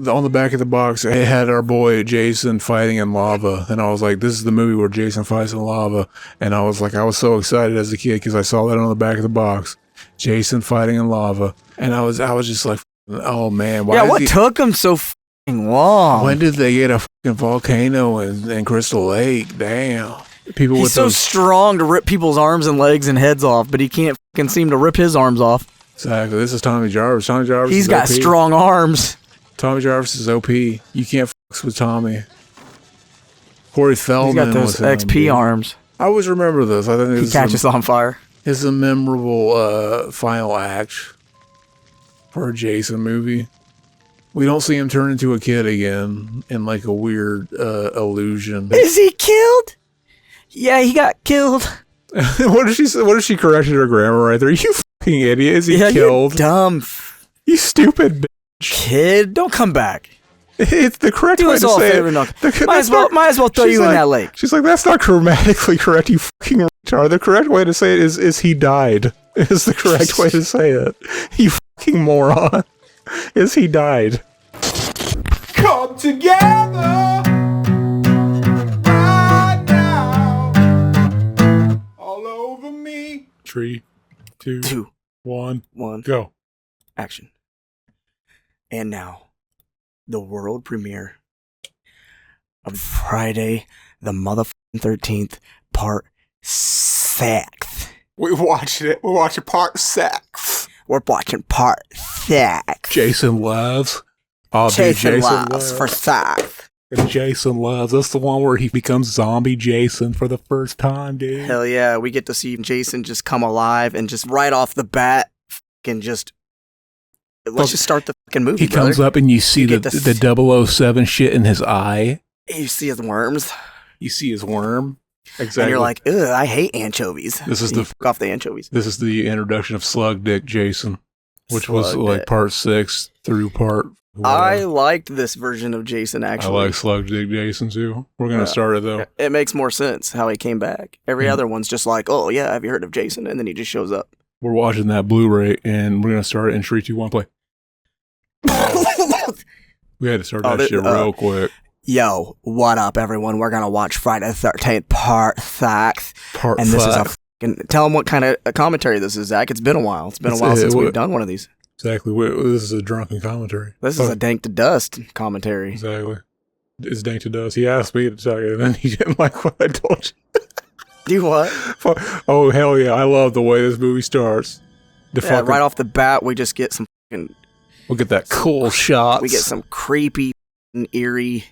on the back of the box, it had our boy Jason fighting in lava, and I was like, "This is the movie where Jason fights in lava." And I was so excited as a kid because I saw that on the back of the box, Jason fighting in lava, and I was just like, "Oh man, what took him so fucking long? When did they get a fucking volcano in Crystal Lake? Damn, He's so strong to rip people's arms and legs and heads off, but he can't fucking seem to rip his arms off." Exactly. This is Tommy Jarvis. Tommy Jarvis. He's got strong arms. Tommy Jarvis is OP. You can't fuck with Tommy. Corey Feldman. He's got those XP arms. I always remember this. I think he catches on fire. It's a memorable final act for a Jason movie. We don't see him turn into a kid again in like a weird illusion. Is he killed? Yeah, he got killed. What if she corrected her grammar right there? You fucking idiot. Is he killed? You dumb. You stupid bitch. Kid, don't come back. It's the correct way to say it. Might as well throw you in that lake. She's like, that's not grammatically correct, you fucking retard. The correct way to say it is he died. Is the correct way to say it. You fucking moron. Is he died. Come together right now. All over me. 3, 2, 1, go. Action. And now, the world premiere of Friday the motherfucking 13th, part 6. We watched it. We're watching part 6. We're watching part 6. Jason Loves. Jason Loves for 6. And Jason Loves. That's the one where he becomes zombie Jason for the first time, dude. Hell yeah. We get to see Jason just come alive and just right off the bat and just... Let's just start the fucking movie. He comes up and you see the 007 shit in his eye. You see his worms. You see his worm. Exactly. And you're like, ugh, I hate anchovies. This is fuck off the anchovies. This is the introduction of Slug Dick Jason, which was like part 6 through part. I liked this version of Jason, actually. I like Slug Dick Jason too. We're going to start it though. It makes more sense how he came back. Every other one's just like, oh yeah, have you heard of Jason? And then he just shows up. We're watching that Blu-ray and we're going to start it in 3, 2, 1, play. We had to start that shit real quick. Yo, what up, everyone? We're gonna watch Friday the 13th, part 6. And this is a fucking... Tell them what kind of commentary this is, Zach. It's been a while. It's been a while since we've done one of these. Exactly. This is a drunken commentary. This is a dank to dust commentary. Exactly. It's dank to dust. He asked me to tell you, and then he didn't like what I told you. Do what? Oh, hell yeah. I love the way this movie starts. Right off the bat, we just get some fucking... We'll get that cool shots. We get some creepy and eerie...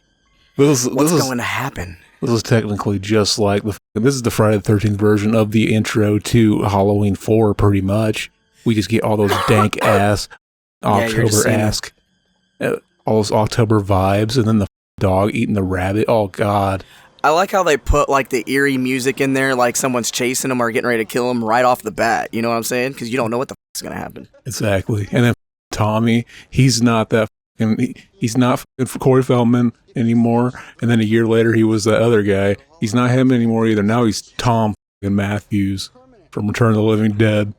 What's going to happen? This is technically just like this is the Friday the 13th version of the intro to Halloween 4, pretty much. We just get all those dank ass October-esque, all those October vibes, and then the dog eating the rabbit. Oh God! I like how they put like the eerie music in there, like someone's chasing them or getting ready to kill them right off the bat. You know what I'm saying? Because you don't know what the is going to happen. Exactly. And then Tommy, he's not that. He's not Corey Feldman anymore. And then a year later, he was that other guy. He's not him anymore either. Now he's Thom Mathews from Return of the Living Dead.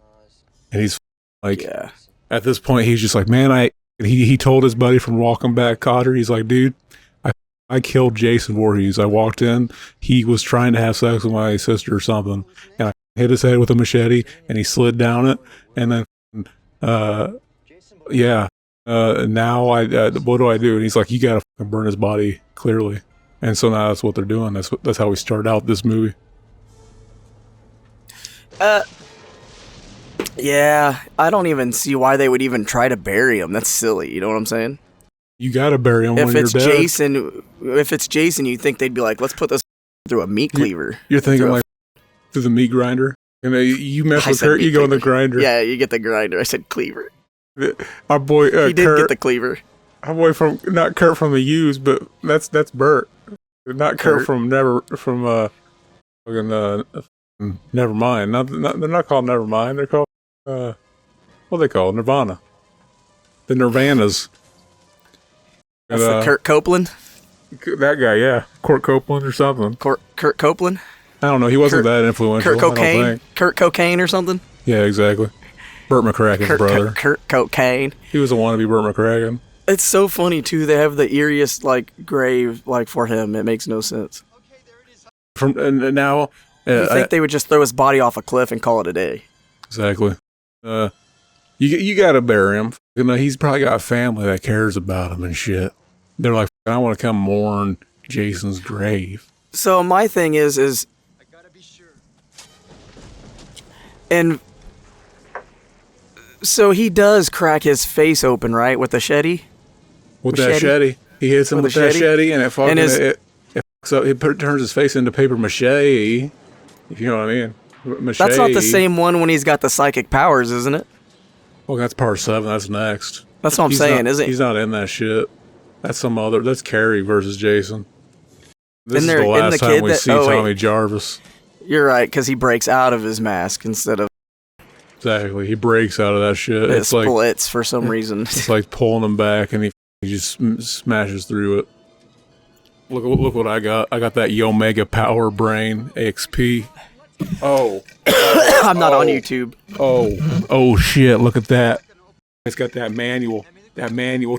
And he's like, at this point, he's just like, man, he told his buddy from Welcome Back, Cotter, he's like, dude, I killed Jason Voorhees. I walked in, he was trying to have sex with my sister or something, and I hit his head with a machete, and he slid down it, and then, now what do I do? And he's like, you gotta fucking burn his body, clearly. And so now that's what they're doing. That's how we start out this movie. Yeah, I don't even see why they would even try to bury him. That's silly. You know what I'm saying? You gotta bury him when you're dead. If it's Jason, you think they'd be like, let's put this through a meat cleaver. You're thinking like through the meat grinder. And you mess with Kurt, you go in the grinder. Yeah, you get the grinder. I said cleaver. Our boy he did Kurt, get the cleaver. Our boy from not Kurt from the U's, but that's Bert. Not Kurt from Never Mind. They're not called Nevermind. They're called what are they called? Nirvana. The Nirvanas. That's the Kurt Copeland. That guy, yeah, Kurt Copeland or something. Kurt Copeland. I don't know. He wasn't that influential. Kurt Cocaine. Kurt Cocaine or something. Yeah, exactly. Burt McCracken's brother. Kurt Cocaine. He was a wannabe Burt McCracken. It's so funny too. They have the eeriest like grave like for him. It makes no sense. From now, you think they would just throw his body off a cliff and call it a day? Exactly. You gotta bury him. He's probably got a family that cares about him and shit. They're like, I want to come mourn Jason's grave. So my thing is I gotta be sure. and so he does crack his face open, right, with the machete. With that machete, he hits him with that machete, and it fucking it turns his face into paper mache. If you know what I mean. Mache. That's not the same one when he's got the psychic powers, isn't it? Well, that's part 7. That's next. That's what I'm saying, isn't it? He's not in that shit. That's some other. That's Carrie versus Jason. This is the last time we see Tommy Jarvis. You're right, because he breaks out of his mask instead of. Exactly, he breaks out of that shit. It splits for some reason. It's like pulling him back, and he just smashes through it. Look what I got. I got that Omega Power Brain XP. Oh, I'm not on YouTube. Oh shit! Look at that. It's got that manual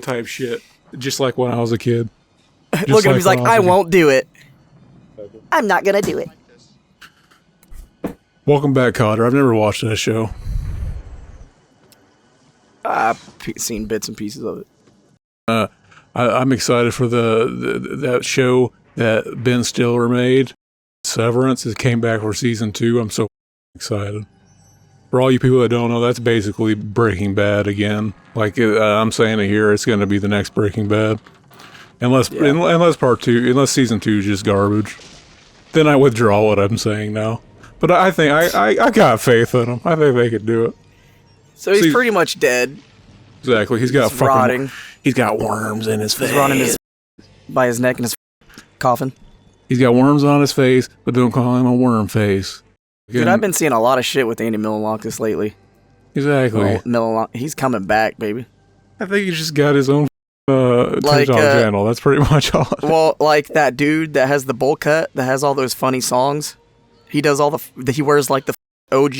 type shit, just like when I was a kid. Look at him. He's like, I won't do it. I'm not gonna do it. Welcome back, Cotter. I've never watched that show. I've seen bits and pieces of it. I'm excited for that show that Ben Stiller made, Severance. It came back for season 2. I'm so excited. For all you people that don't know, that's basically Breaking Bad again. Like I'm saying it here, it's going to be the next Breaking Bad, unless unless season 2 is just garbage. Then I withdraw what I'm saying now. But I think I got faith in them. I think they could do it. So he's pretty much dead. Exactly. He's rotting. He's got worms in his face. He's rotting by his neck and his coffin. He's got worms on his face, but don't call him a worm face. Dude, I've been seeing a lot of shit with Andy Milonakis lately. Exactly. He's coming back, baby. I think he just got his own TikTok channel. That's pretty much all. Well, like that dude that has the bowl cut, that has all those funny songs. He does all he wears like the OG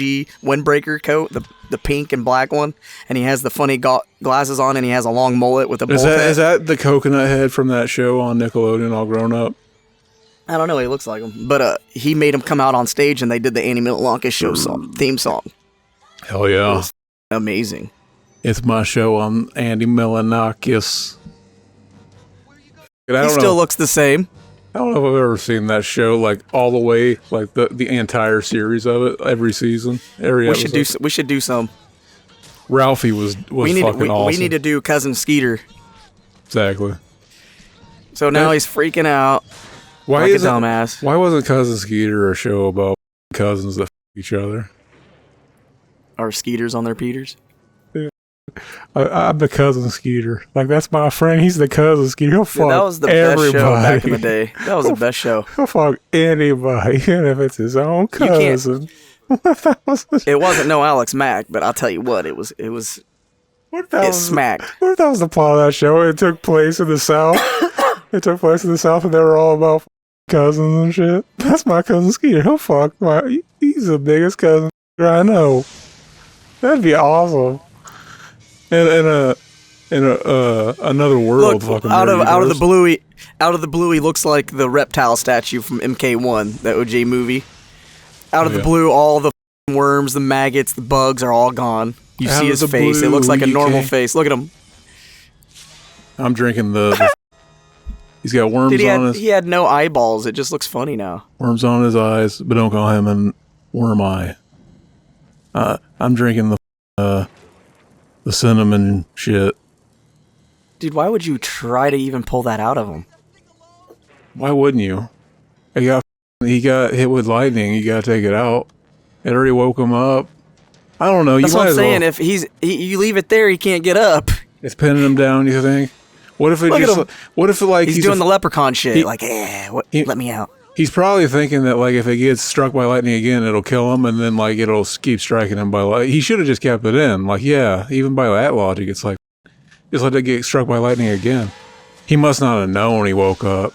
windbreaker coat, the pink and black one, and he has the funny glasses on, and he has a long mullet with a bowl cut. Is that the coconut head from that show on Nickelodeon, All Grown Up? I don't know. He looks like him, but he made him come out on stage, and they did the Andy Milonakis show theme song. Hell yeah! It was amazing. It's my show. I'm Andy Milonakis. He still looks the same. I don't know if I've ever seen that show like all the way, like the entire series of it, every season, every episode. We should do some. Ralphie was fucking awesome. We need to do Cousin Skeeter. Exactly. So now he's freaking out. Why like a dumbass? Why wasn't Cousin Skeeter a show about cousins that each other? Or Skeeters on their Peters? I'm the Cousin Skeeter. Like, that's my friend. He's the Cousin Skeeter. He'll fuck that was the everybody. Best show back in the day. That was the best show. He'll fuck anybody, even if it's his own cousin. It wasn't no Alex Mack, but I'll tell you what, it smacked. What if that was the plot of that show? It took place in the South. And they were all about cousins and shit. That's my Cousin Skeeter. He'll fuck he's the biggest cousin I know. That'd be awesome. In another world. Look, out of the blue, he looks like the reptile statue from MK1, that OJ movie. Out of the blue, all the worms, the maggots, the bugs are all gone. You see his face. It looks like a normal face. Look at him. I'm drinking the he's got worms on his... He had no eyeballs. It just looks funny now. Worms on his eyes, but don't call him an worm eye. I'm drinking the cinnamon shit. Dude, why would you try to even pull that out of him? Why wouldn't you? He got hit with lightning. You gotta take it out. It already woke him up. I don't know. That's what I'm saying. If you leave it there, he can't get up. It's pinning him down. You think? What if he's doing the leprechaun shit? Let me out. He's probably thinking that like if it gets struck by lightning again, it'll kill him, and then like it'll keep striking him by lightning. He should have just kept it in. Like, yeah, even by that logic, it's like just let it get struck by lightning again. He must not have known he woke up.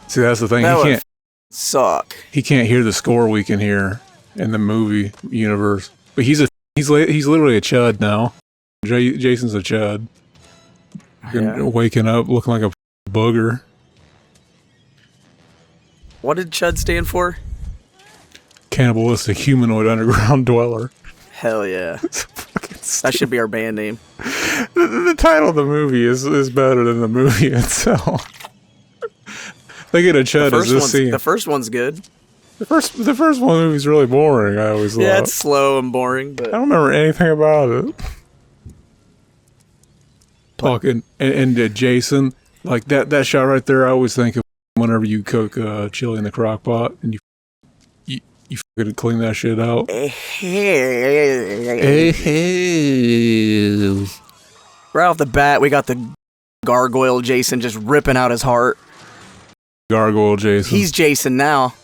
See, that's the thing. He can't suck. He can't hear the score we can hear in the movie universe. But he's literally a chud now. Jason's a chud. Waking up looking like a booger. What did Chud stand for? Cannibalistic humanoid underground dweller. Hell yeah. That should be our band name. The title of the movie is better than the movie itself. Thinking of Chud as this scene. The first one's good. The first one movie's really boring. I always thought. Yeah, it's slow and boring, but I don't remember anything about it. Talking and Jason, like that shot right there. I always think of whenever you cook chili in the crock pot and you fucking clean that shit out. Right off the bat, we got the gargoyle Jason just ripping out his heart. Gargoyle Jason. He's Jason now.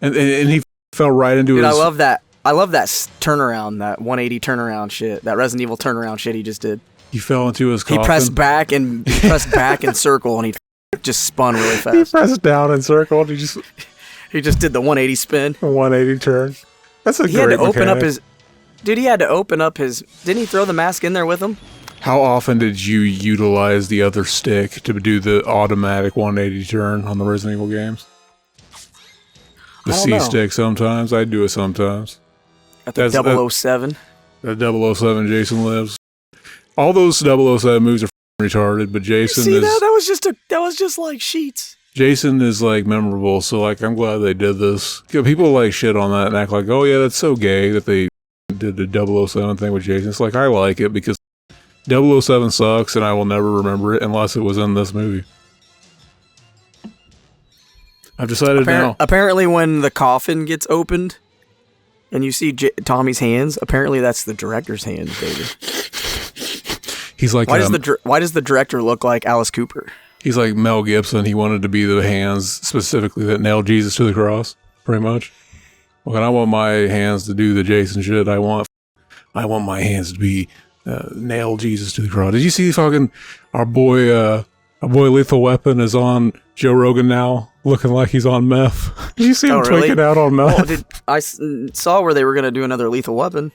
And he fell right into his... I love that. I love that turnaround, that 180 turnaround shit, that Resident Evil turnaround shit he just did. He fell into his coffin. He pressed back in circle, and he just spun really fast. He pressed down in circle, and he just did the 180 spin. A 180 turn. That's a he great had to open mechanic. up his... Dude, he had to open up his... Didn't he throw the mask in there with him? How often did you utilize the other stick to do the automatic 180 turn on the Resident Evil games? The C stick sometimes. I do it sometimes. At the 007. The 007 Jason Lives. All those 007 moves are retarded, but Jason See, that was just like Sheets. Jason is like memorable, so like I'm glad they did this. People like shit on that and act like, oh yeah, that's so gay that they did the 007 thing with Jason. It's like I like it because 007 sucks and I will never remember it unless it was in this movie. I've decided now. Apparently when the coffin gets opened and you see Tommy's hands, apparently that's the director's hands, baby. He's like, why does the director look like Alice Cooper? He's like Mel Gibson. He wanted to be the hands specifically that nailed Jesus to the cross, pretty much. When I want my hands to do the Jason shit, I want my hands to be nail Jesus to the cross. Did you see fucking our boy Lethal Weapon is on Joe Rogan now, looking like he's on meth? Did you see him tweaking out on meth? I saw where they were going to do another Lethal Weapon.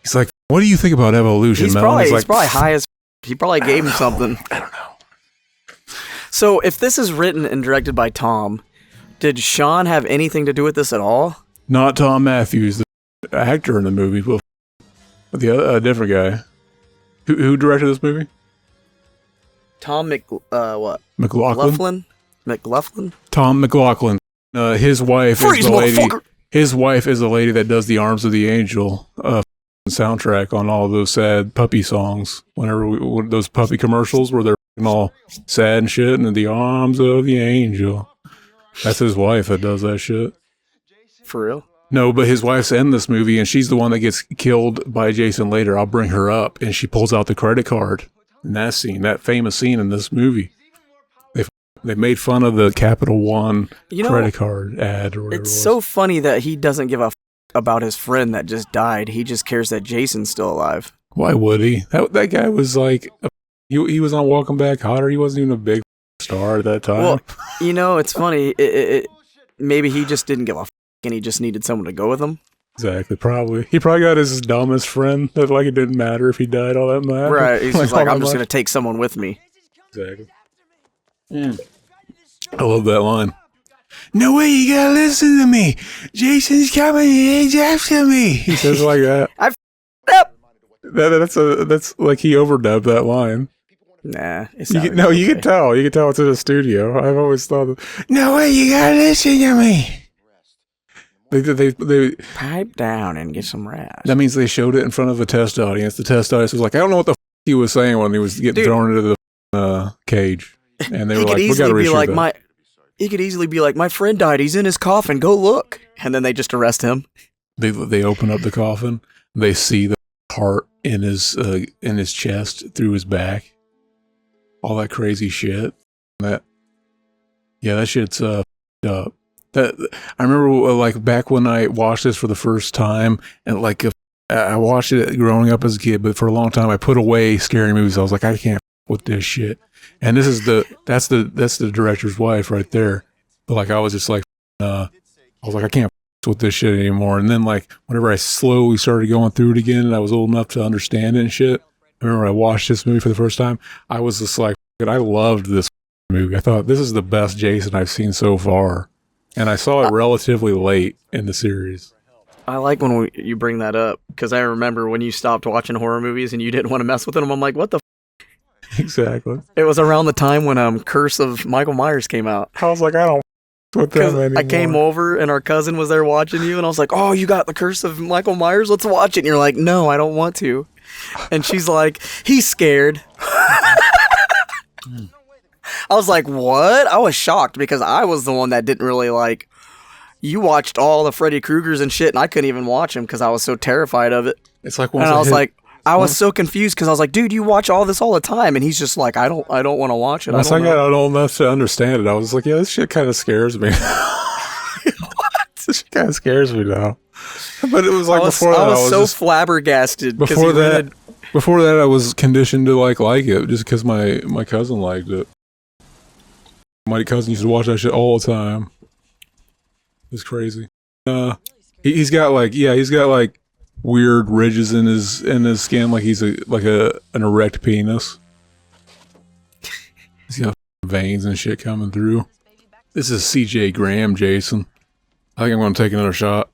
He's like, what do you think about evolution, he's Mel? He's probably high as... He probably gave him something. I don't know. So if this is written and directed by Tom, did Sean have anything to do with this at all? Not Thom Mathews, the actor in the movie, but a different guy. Who directed this movie? Tom McLaughlin? McLaughlin? Tom McLaughlin. His wife Freeze, is the lady. motherfucker! His wife is the lady that does the Arms of the Angel soundtrack on all those sad puppy songs. Whenever those puppy commercials where they're all sad and shit, and the Arms of the Angel. That's his wife that does that shit. For real? No, but his wife's in this movie, and she's the one that gets killed by Jason later. I'll bring her up, and she pulls out the credit card. In that scene, that famous scene in this movie. They made fun of the Capital One credit card ad or whatever. It's so funny that he doesn't give a about his friend that just died. He just cares that Jason's still alive. Why would he? That guy was like, he was on Welcome Back Kotter. He wasn't even a big star at that time. Well, it's funny. Maybe he just didn't give a and he just needed someone to go with him. Exactly, probably. He probably got his dumbest friend that like it didn't matter if he died all that much. Right. He's just like, I'm just going to take someone with me. Exactly. I love that line. No way, you gotta listen to me. Jason's coming, he's after me. He says it like that. I f***ed up. That's like he overdubbed that line. Nah. You can tell. You can tell it's in a studio. I've always thought, no way, you gotta listen to me. They pipe down and get some rest. That means they showed it in front of a test audience. The test audience was like, I don't know what the he was saying when he was getting thrown into the cage. And they were like, we gotta reshoot that. He could easily be like, my friend died. He's in his coffin. Go look. And then they just arrest him. They open up the coffin. They see the heart in his chest through his back. All that crazy shit. That shit's up. That I remember like back when I watched this for the first time, and like I watched it growing up as a kid, but for a long time I put away scary movies. I was like, I can't with this shit. And this is that's the director's wife right there. But like I was just like, I was like, I can't with this shit anymore. And then like whenever I slowly started going through it again, and I was old enough to understand it and shit, I remember when I watched this movie for the first time, I was just like, I loved this movie. I thought this is the best Jason I've seen so far. And I saw it relatively late in the series. I like when you bring that up, because I remember when you stopped watching horror movies and you didn't want to mess with them. I'm like, what the Exactly. It was around the time when Curse of Michael Myers came out. I was like, I don't with them anymore. I came over and our cousin was there watching you, and I was like, oh, you got the Curse of Michael Myers? Let's watch it. And you're like, no, I don't want to. And she's like, he's scared. I was like, what? I was shocked because I was the one that didn't really like. You watched all the Freddy Kruegers and shit, and I couldn't even watch them because I was so terrified of it. It's like once and I was like, I was so confused because I was like, dude, you watch all this all the time, and he's just like, I don't want to watch it. Once I got old enough to understand it, I was like, yeah, this shit kind of scares me. What? This shit kind of scares me now. But it was like before that, I was so flabbergasted. Before that, I was conditioned to like it just because my cousin liked it. My cousin used to watch that shit all the time. It's crazy. He's got like weird ridges in his skin, like he's an erect penis. He's got veins and shit coming through. This is CJ Graham, Jason. I think I'm going to take another shot.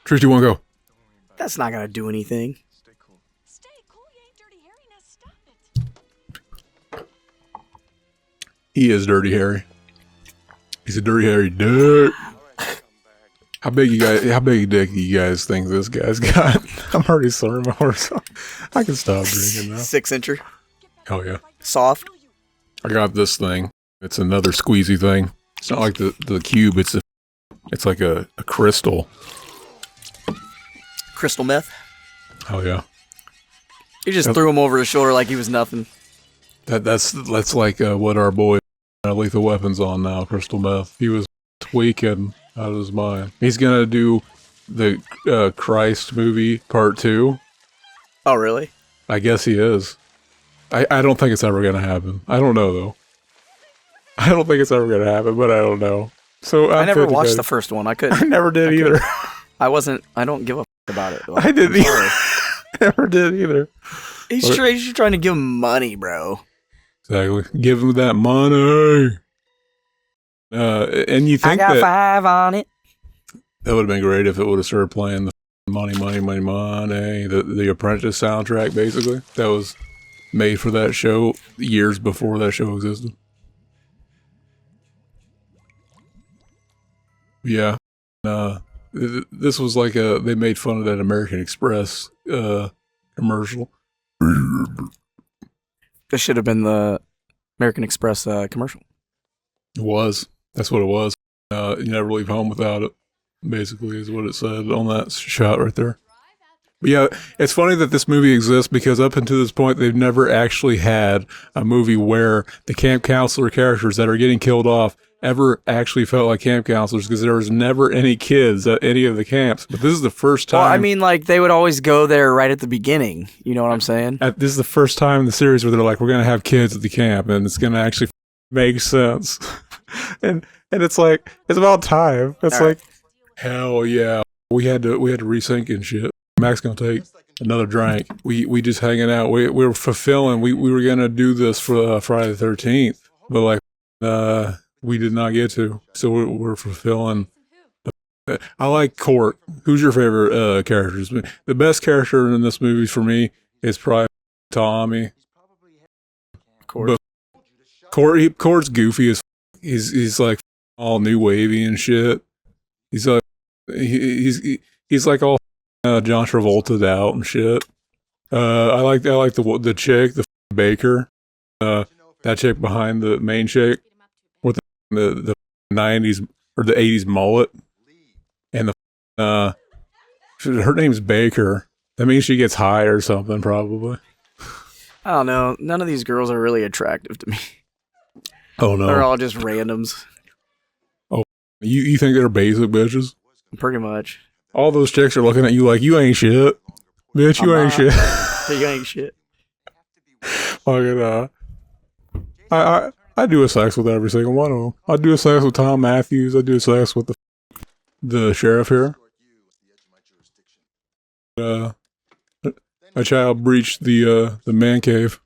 3, 2, 1, go. That's not going to do anything. Stay cool. Stay cool. You ain't Dirty Harry. Now stop it. He is Dirty Harry. He's a Dirty Harry dick. How big dick do you guys think this guy's got? I'm already slurring my horse. I can stop drinking now. 6-incher. Oh yeah. Soft. I got this thing. It's another squeezy thing. It's not like the cube. It's like a crystal. Crystal meth. Oh yeah. He just threw him over his shoulder like he was nothing. That's like what our boy Lethal Weapon's on now. Crystal meth. He was tweaking out of his mind. He's gonna do the Christ movie part 2. Oh really? I guess he is. I don't think it's ever gonna happen. I don't know though. I don't think it's ever gonna happen, but I don't know. So I never watched the first one. I couldn't. I never did either. I don't give a about it. Like, I didn't either. I never did either. He's trying to give him money, bro. Exactly. Give him that money. And you think I got 5 on it. That would have been great if it would have started playing the money, the Apprentice soundtrack, basically. That was made for that show years before that show existed. Yeah. This was like they made fun of that American Express commercial. This should have been the American Express commercial. It was. That's what it was. You never leave home without it, basically, is what it said on that shot right there. But yeah, it's funny that this movie exists because up until this point, they've never actually had a movie where the camp counselor characters that are getting killed off ever actually felt like camp counselors, because there was never any kids at any of the camps. But this is the first time. Well, I mean, like, they would always go there right at the beginning. You know what I'm saying? This is the first time in the series where they're like, we're going to have kids at the camp, and it's going to actually make sense. and it's like, it's about time. It's all like, right. Hell yeah. We had to resync and shit. Mac's going to take another drink. We just hanging out. We were fulfilling. We were going to do this for Friday the 13th, but like, we did not get to. So we're fulfilling. I like Court. Who's your favorite characters? The best character in this movie for me is probably Tommy. Court. Court's goofy as he's like all new wavy and shit. He's like he's like all John Travolta'd out and shit. I like the chick, the Baker, that chick behind the main chick with the 90s or the 80s mullet, and the her name's Baker. That means she gets high or something, probably. I don't know. None of these girls are really attractive to me. Oh no, they're all just randoms. Oh, you think they're basic bitches? Pretty much. All those chicks are looking at you like, you ain't shit, bitch. You ain't shit. You ain't shit. Fucking I do a sex with every single one of them. I do a sex with Thom Mathews. I do a sex with the sheriff here. A child breached the man cave.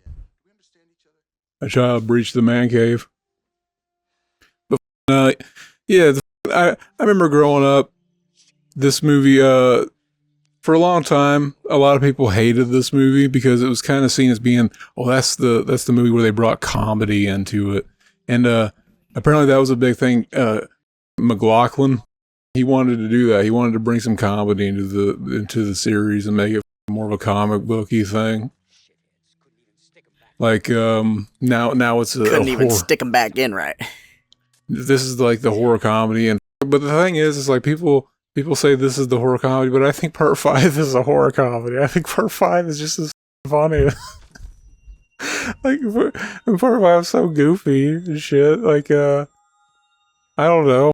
A child breached the man cave. But yeah, I remember growing up. This movie, for a long time, a lot of people hated this movie because it was kind of seen as being, oh, that's the movie where they brought comedy into it, and apparently that was a big thing. McLaughlin, he wanted to do that. He wanted to bring some comedy into the series and make it more of a comic booky thing. Like now it's couldn't even stick them back in right. This is like the horror comedy, but the thing is like people say this is the horror comedy, but I think part 5 is a horror comedy. I think part 5 is just as funny. Like part 5 is so goofy and shit. Like I don't know.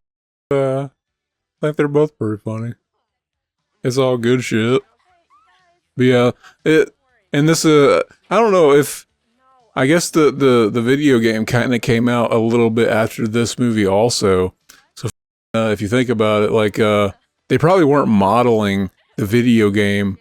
I think they're both pretty funny. It's all good shit. But yeah, I don't know if. I guess the video game kind of came out a little bit after this movie also. So if you think about it, like they probably weren't modeling the video game,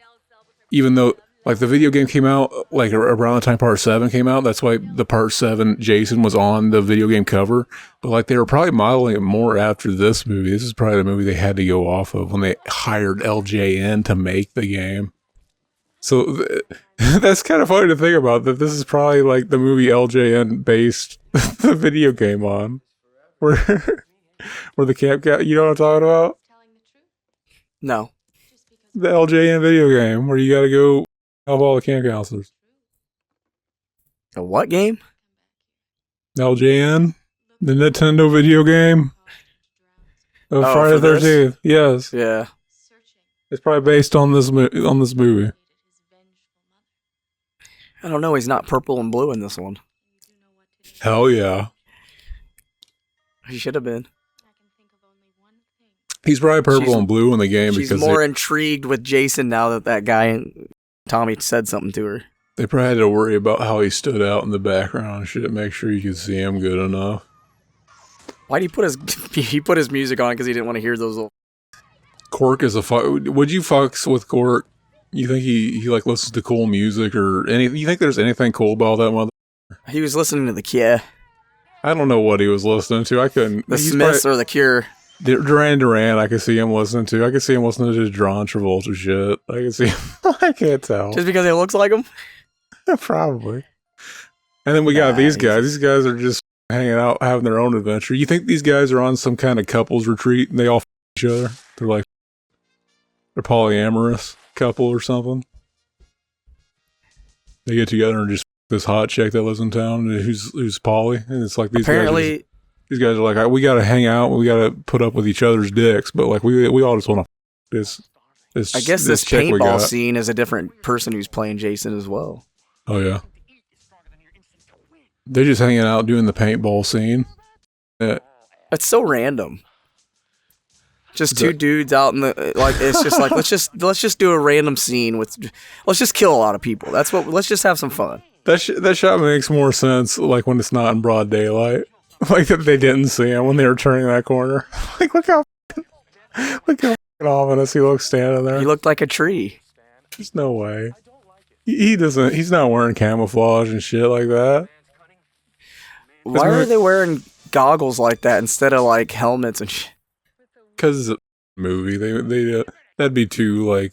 even though like the video game came out like around the time part 7 came out. That's why the part 7 Jason was on the video game cover. But like they were probably modeling it more after this movie. This is probably the movie they had to go off of when they hired LJN to make the game. So that's kind of funny to think about, that this is probably like the movie LJN based the video game on. Where the camp cat, you know what I'm talking about? No. The LJN video game where you gotta go help all the camp counselors. A what game? LJN? The Nintendo video game? Of Friday the 13th. Yes. Yeah. It's probably based on this movie. I don't know, he's not purple and blue in this one. Hell yeah. He should have been. He's probably purple and blue in the game because she's more intrigued with Jason now that guy Tommy said something to her. They probably had to worry about how he stood out in the background and shit, make sure you could see him good enough. Why did he put his music on because he didn't want to hear those little... Cork is a would you fucks with Cork? You think he like listens to cool music or anything? You think there's anything cool about that mother? He was listening to The Cure. I don't know what he was listening to. I couldn't. The Smiths or The Cure. Duran, I could see him listening to. I could see him listening to John Travolta shit. I could see him. I can't tell. Just because he looks like him? Probably. And then we got these guys. These guys are just hanging out, having their own adventure. You think these guys are on some kind of couples retreat and they all each other? They're polyamorous couple or something. They get together and just this hot chick that lives in town who's poly, and it's like these guys are like, we gotta hang out, we gotta put up with each other's dicks, but like we all just want to this. I guess this paintball scene is a different person who's playing Jason as well. Oh yeah, they're just hanging out doing the paintball scene. That's so random. Just two dudes out in the it's just like let's just do a random scene let's just kill a lot of people. Let's just have some fun. That shot makes more sense like when it's not in broad daylight. Like that they didn't see him when they were turning that corner. Like look how ominous he looks standing there. He looked like a tree. There's no way. He's not wearing camouflage and shit like that. Why are they wearing goggles like that instead of like helmets and shit? Because it's a movie, that'd be too like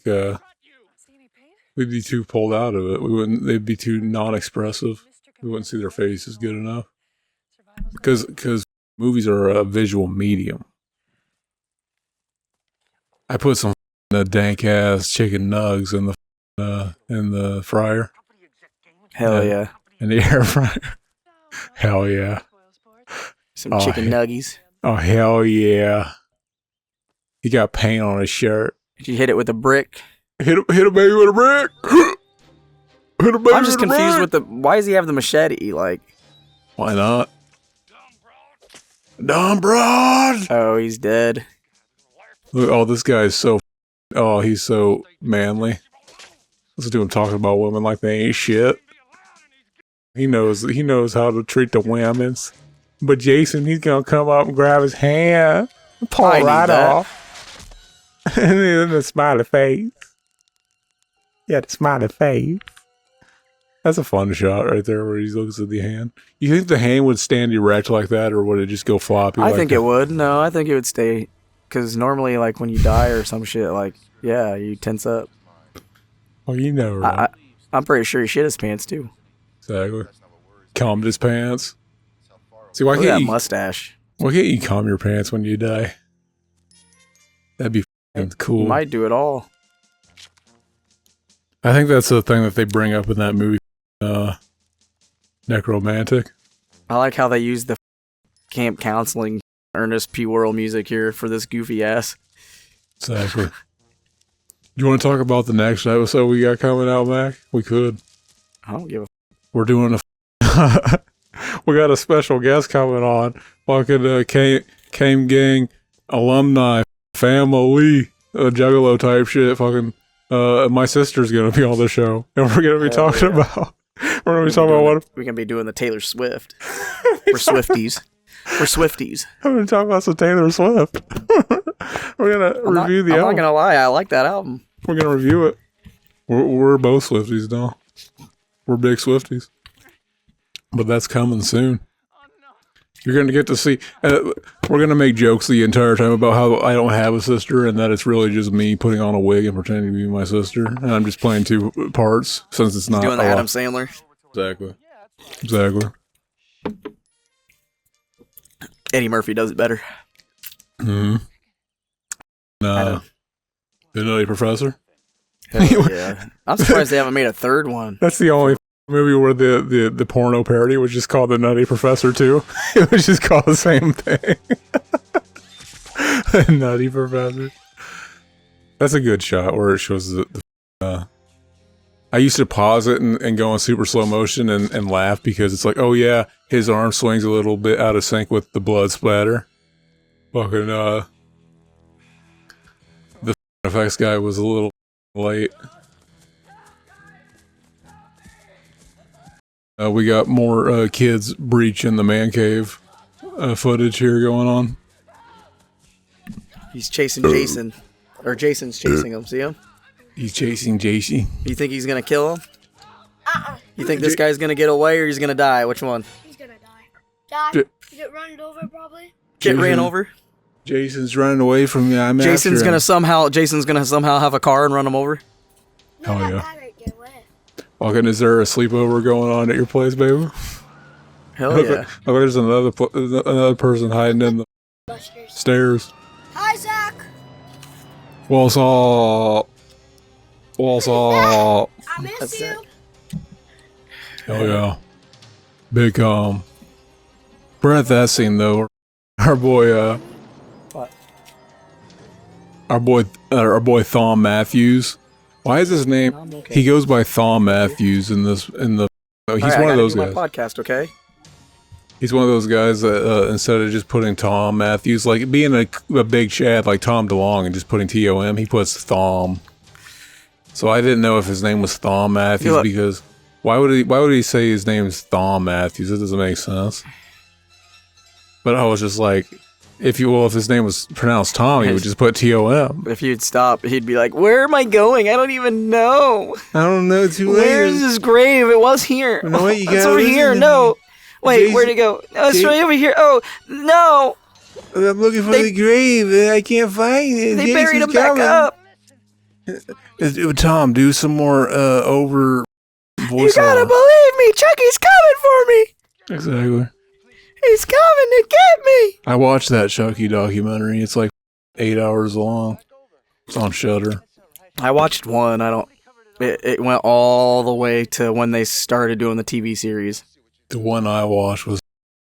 we'd be too pulled out of it. They'd be too non-expressive. We wouldn't see their faces good enough. Because movies are a visual medium. I put some dank ass chicken nugs in the fryer. Hell yeah! In the air fryer. Hell yeah! Some chicken nuggies. Oh hell yeah! He got paint on his shirt. Did you hit it with a brick? Hit a baby with a brick. Hit a baby. I'm just confused with why does he have the machete? Like, why not? Dumb broad. Oh, he's dead. Look, oh, this guy is so. Oh, he's so manly. Listen to him talking about women like they ain't shit. He knows how to treat the women's. But Jason, he's gonna come up and grab his hand, pull it right off, and then the smiley face. Yeah, the smiley face. That's a fun shot right there where he looks at the hand. You think the hand would stand erect like that, or would it just go floppy? I think it would. No, I think it would stay. Because normally, like, when you die or some shit, like, yeah, you tense up. Oh, you know, right? I'm pretty sure he shit his pants, too. Exactly. Combed his pants. See, why Look at can't that you... mustache. Why can't you comb your pants when you die? That'd be f***ing cool. He might do it all. I think that's the thing that they bring up in that movie, Necromantic. I like how they use the camp counseling Ernest P. Worrell music here for this goofy ass. Exactly. You want to talk about the next episode we got coming out, Mac? We could. I don't give a We're doing we got a special guest coming on. Fucking Came Gang alumni family juggalo type shit. Fucking my sister's gonna be on the show, and we're gonna be talking about. We're gonna be talking about what we're gonna be doing the Taylor Swift. We're Swifties. We're Swifties. I'm gonna talk about some Taylor Swift. We're gonna review the album. I'm not gonna lie, I like that album. We're gonna review it. We're both Swifties now. We're big Swifties. But that's coming soon. You're going to get to see... we're going to make jokes the entire time about how I don't have a sister and that it's really just me putting on a wig and pretending to be my sister. And I'm just playing two parts since it's not... Doing the Adam Sandler. Exactly. Eddie Murphy does it better. Mm-hmm. The Nutty Professor? Hell yeah. I'm surprised they haven't made a third one. That's the only movie where the porno parody was just called The Nutty Professor too. It was just called the same thing. Nutty Professor. That's a good shot where it shows I used to pause it and go in super slow motion and laugh because it's like, oh yeah, his arm swings a little bit out of sync with the blood splatter. Fucking the effects guy was a little late. We got more kids breaching the man cave footage here going on. He's chasing Jason. Or Jason's chasing him. See him? He's chasing Jason. You think he's going to kill him? You think this guy's going to get away or he's going to die? Which one? He's going to die. Die? Get run over probably? Get ran over? Jason's running away from me. Jason's going to somehow have a car and run him over? Oh yeah. Fucking, is there a sleepover going on at your place, baby? Hell yeah. Oh, there's another person hiding in the stairs. Hi, Zach. What's up? I miss you. Hell yeah. Big, we're at that scene though. Our boy Thom Mathews. Why is his name? Okay. He goes by Thom Mathews in the. He's right, one of those guys. My podcast, okay. He's one of those guys that instead of just putting Thom Mathews, like being a big Chad like Tom DeLonge and just putting T-O-M, he puts Thom. So I didn't know if his name was Thom Mathews because why would he say his name is Thom Mathews? It doesn't make sense. But I was just like, if his name was pronounced Tom, he would just put T-O-M. If you'd stop, he'd be like, where am I going? I don't even know. I don't know. Too late. Where's his grave? It was here. No, wait, it's over here. No. Wait, where'd it go? No, it's right over here. Oh, no. I'm looking for the grave. I can't find it. They buried him back up. Tom, do some more over voice. You gotta believe me. Chucky's coming for me. Exactly. He's coming to get me. I watched that Chucky documentary. It's like 8 hours long. It's on Shudder. I watched one. It went all the way to when they started doing the TV series. The one I watched was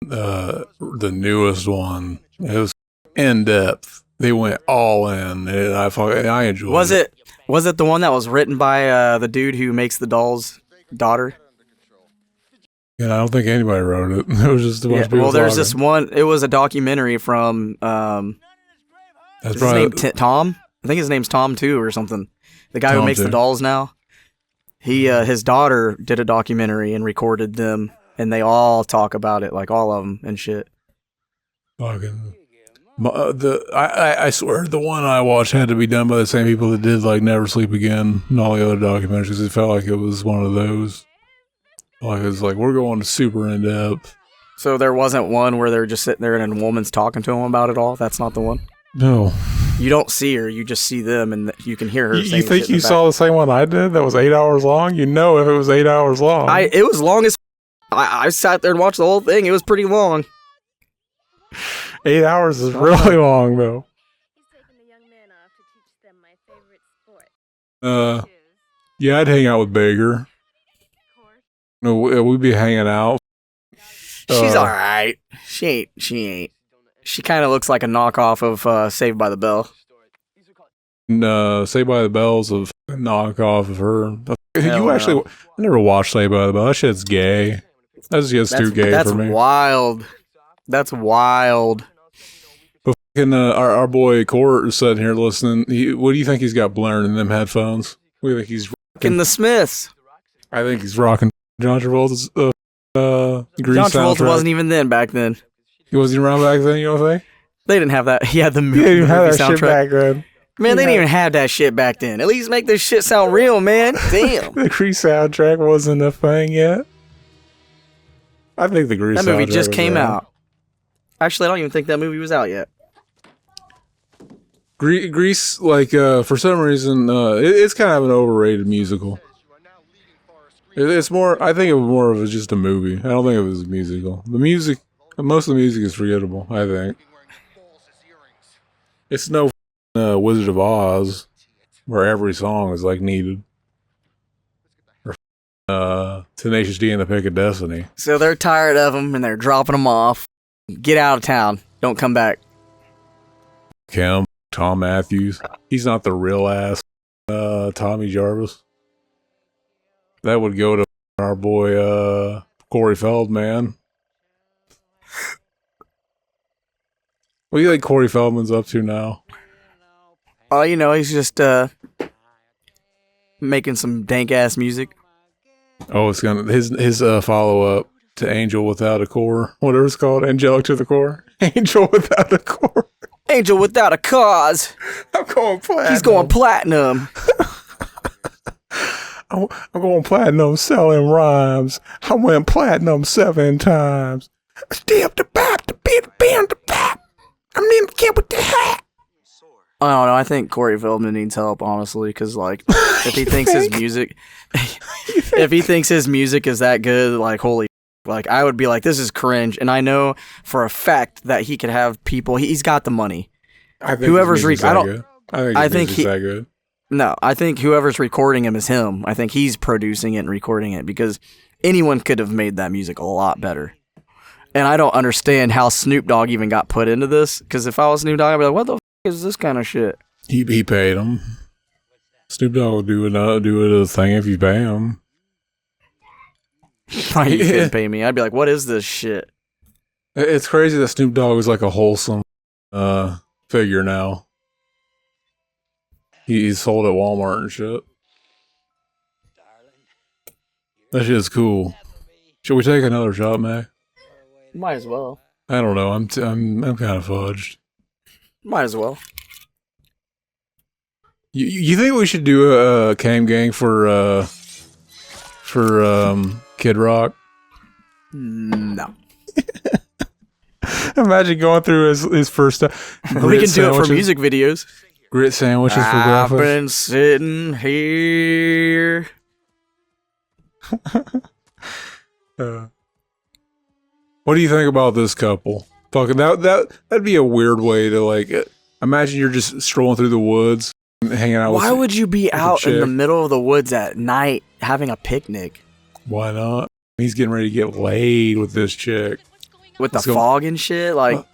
the newest one. It was in depth. They went all in, and I enjoyed it. Was it the one that was written by the dude who makes the doll's daughter? Yeah, I don't think anybody wrote it. It was just a bunch of people. Well, there's this one. It was a documentary from. That's his probably name Tom. I think his name's Tom too, or something. The guy who makes the dolls now. His daughter did a documentary and recorded them, and they all talk about it, like all of them and shit. Fucking. I swear the one I watched had to be done by the same people that did like Never Sleep Again and all the other documentaries. 'Cause it felt like it was one of those. Like it was like we're going super in depth. So there wasn't one where they're just sitting there and a woman's talking to them about it all? That's not the one? No. You don't see her, you just see them and you can hear her saying You think shit in you the saw the same one I did that was 8 hours long? You know if it was 8 hours long. It was long as... I sat there and watched the whole thing. It was pretty long. 8 hours is really long, though. He's taking the young men off to teach them my favorite sport. Yeah, I'd hang out with Baker. No, we'd be hanging out. She's alright. She ain't. She kind of looks like a knockoff of Saved by the Bell. Saved by the Bell's a knockoff of her. Hell I never watched Saved by the Bell. That shit's gay. That's just too gay for me. That's wild. That's wild. But our boy Court is sitting here listening. What do you think he's got blaring in them headphones? What do you think he's In the Smiths. I think he's rocking John Travolta's Grease John Travolta soundtrack. wasn't even then back then. He wasn't around back then, you don't think? They didn't have that. He had the He movie, didn't even have that soundtrack. shit back then. Man, they didn't even have that shit back then. At least make this shit sound real, man. Damn. The Grease soundtrack wasn't a thing yet. I think the Grease That movie soundtrack just was came there. out. Actually, I don't even think that movie was out yet. Grease, like, for some reason, it's kind of an overrated musical. It's more, I think it was more of just a movie. I don't think it was a musical. Most of the music is forgettable, I think. It's no Wizard of Oz, where every song is, like, needed. Or Tenacious D and the Pick of Destiny. So they're tired of him and they're dropping him off. Get out of town. Don't come back. Thom Mathews. He's not the real ass Tommy Jarvis. That would go to our boy Corey Feldman. What do you think Corey Feldman's up to now? Oh, you know, he's just making some dank ass music. Oh, it's gonna his follow up to Angel Without a Core, whatever it's called, Angelic to the Core, Angel Without a Core. Angel Without a Cause. I'm going platinum. He's going platinum. I'm going platinum selling rhymes. I went platinum 7 times. Step the bap, the bit, bam, the bap. I'm in the kid with the hat. I don't know. I think Corey Feldman needs help, honestly, because like, if he thinks his music, if he thinks his music is that good, like, holy, like, I would be like, this is cringe. And I know for a fact that he could have people. He's got the money. I think Whoever's his music's I don't. that good. I think he's that good. No, I think whoever's recording him is him. I think he's producing it and recording it because anyone could have made that music a lot better. And I don't understand how Snoop Dogg even got put into this. Because if I was Snoop Dogg, I'd be like, what the f*** is this kind of shit? He paid him. Snoop Dogg will do it a thing if you pay him. Why you couldn't pay me? I'd be like, what is this shit? It's crazy that Snoop Dogg is like a wholesome figure now. He's sold at Walmart and shit. That shit's cool. Should we take another shot, Mac? Might as well. I don't know. I'm kind of fudged. Might as well. You think we should do a cam gang for Kid Rock? No. Imagine going through his first. We can do it for music videos. Grit sandwiches for I've breakfast. been sitting here. What do you think about this couple? Fucking that'd be a weird way to like. Imagine you're just strolling through the woods, and hanging out. Why with would you be out in the chick. middle of the woods at night having a picnic Why not? He's getting ready to get laid with this chick. with the Let's go. fog and shit? Like,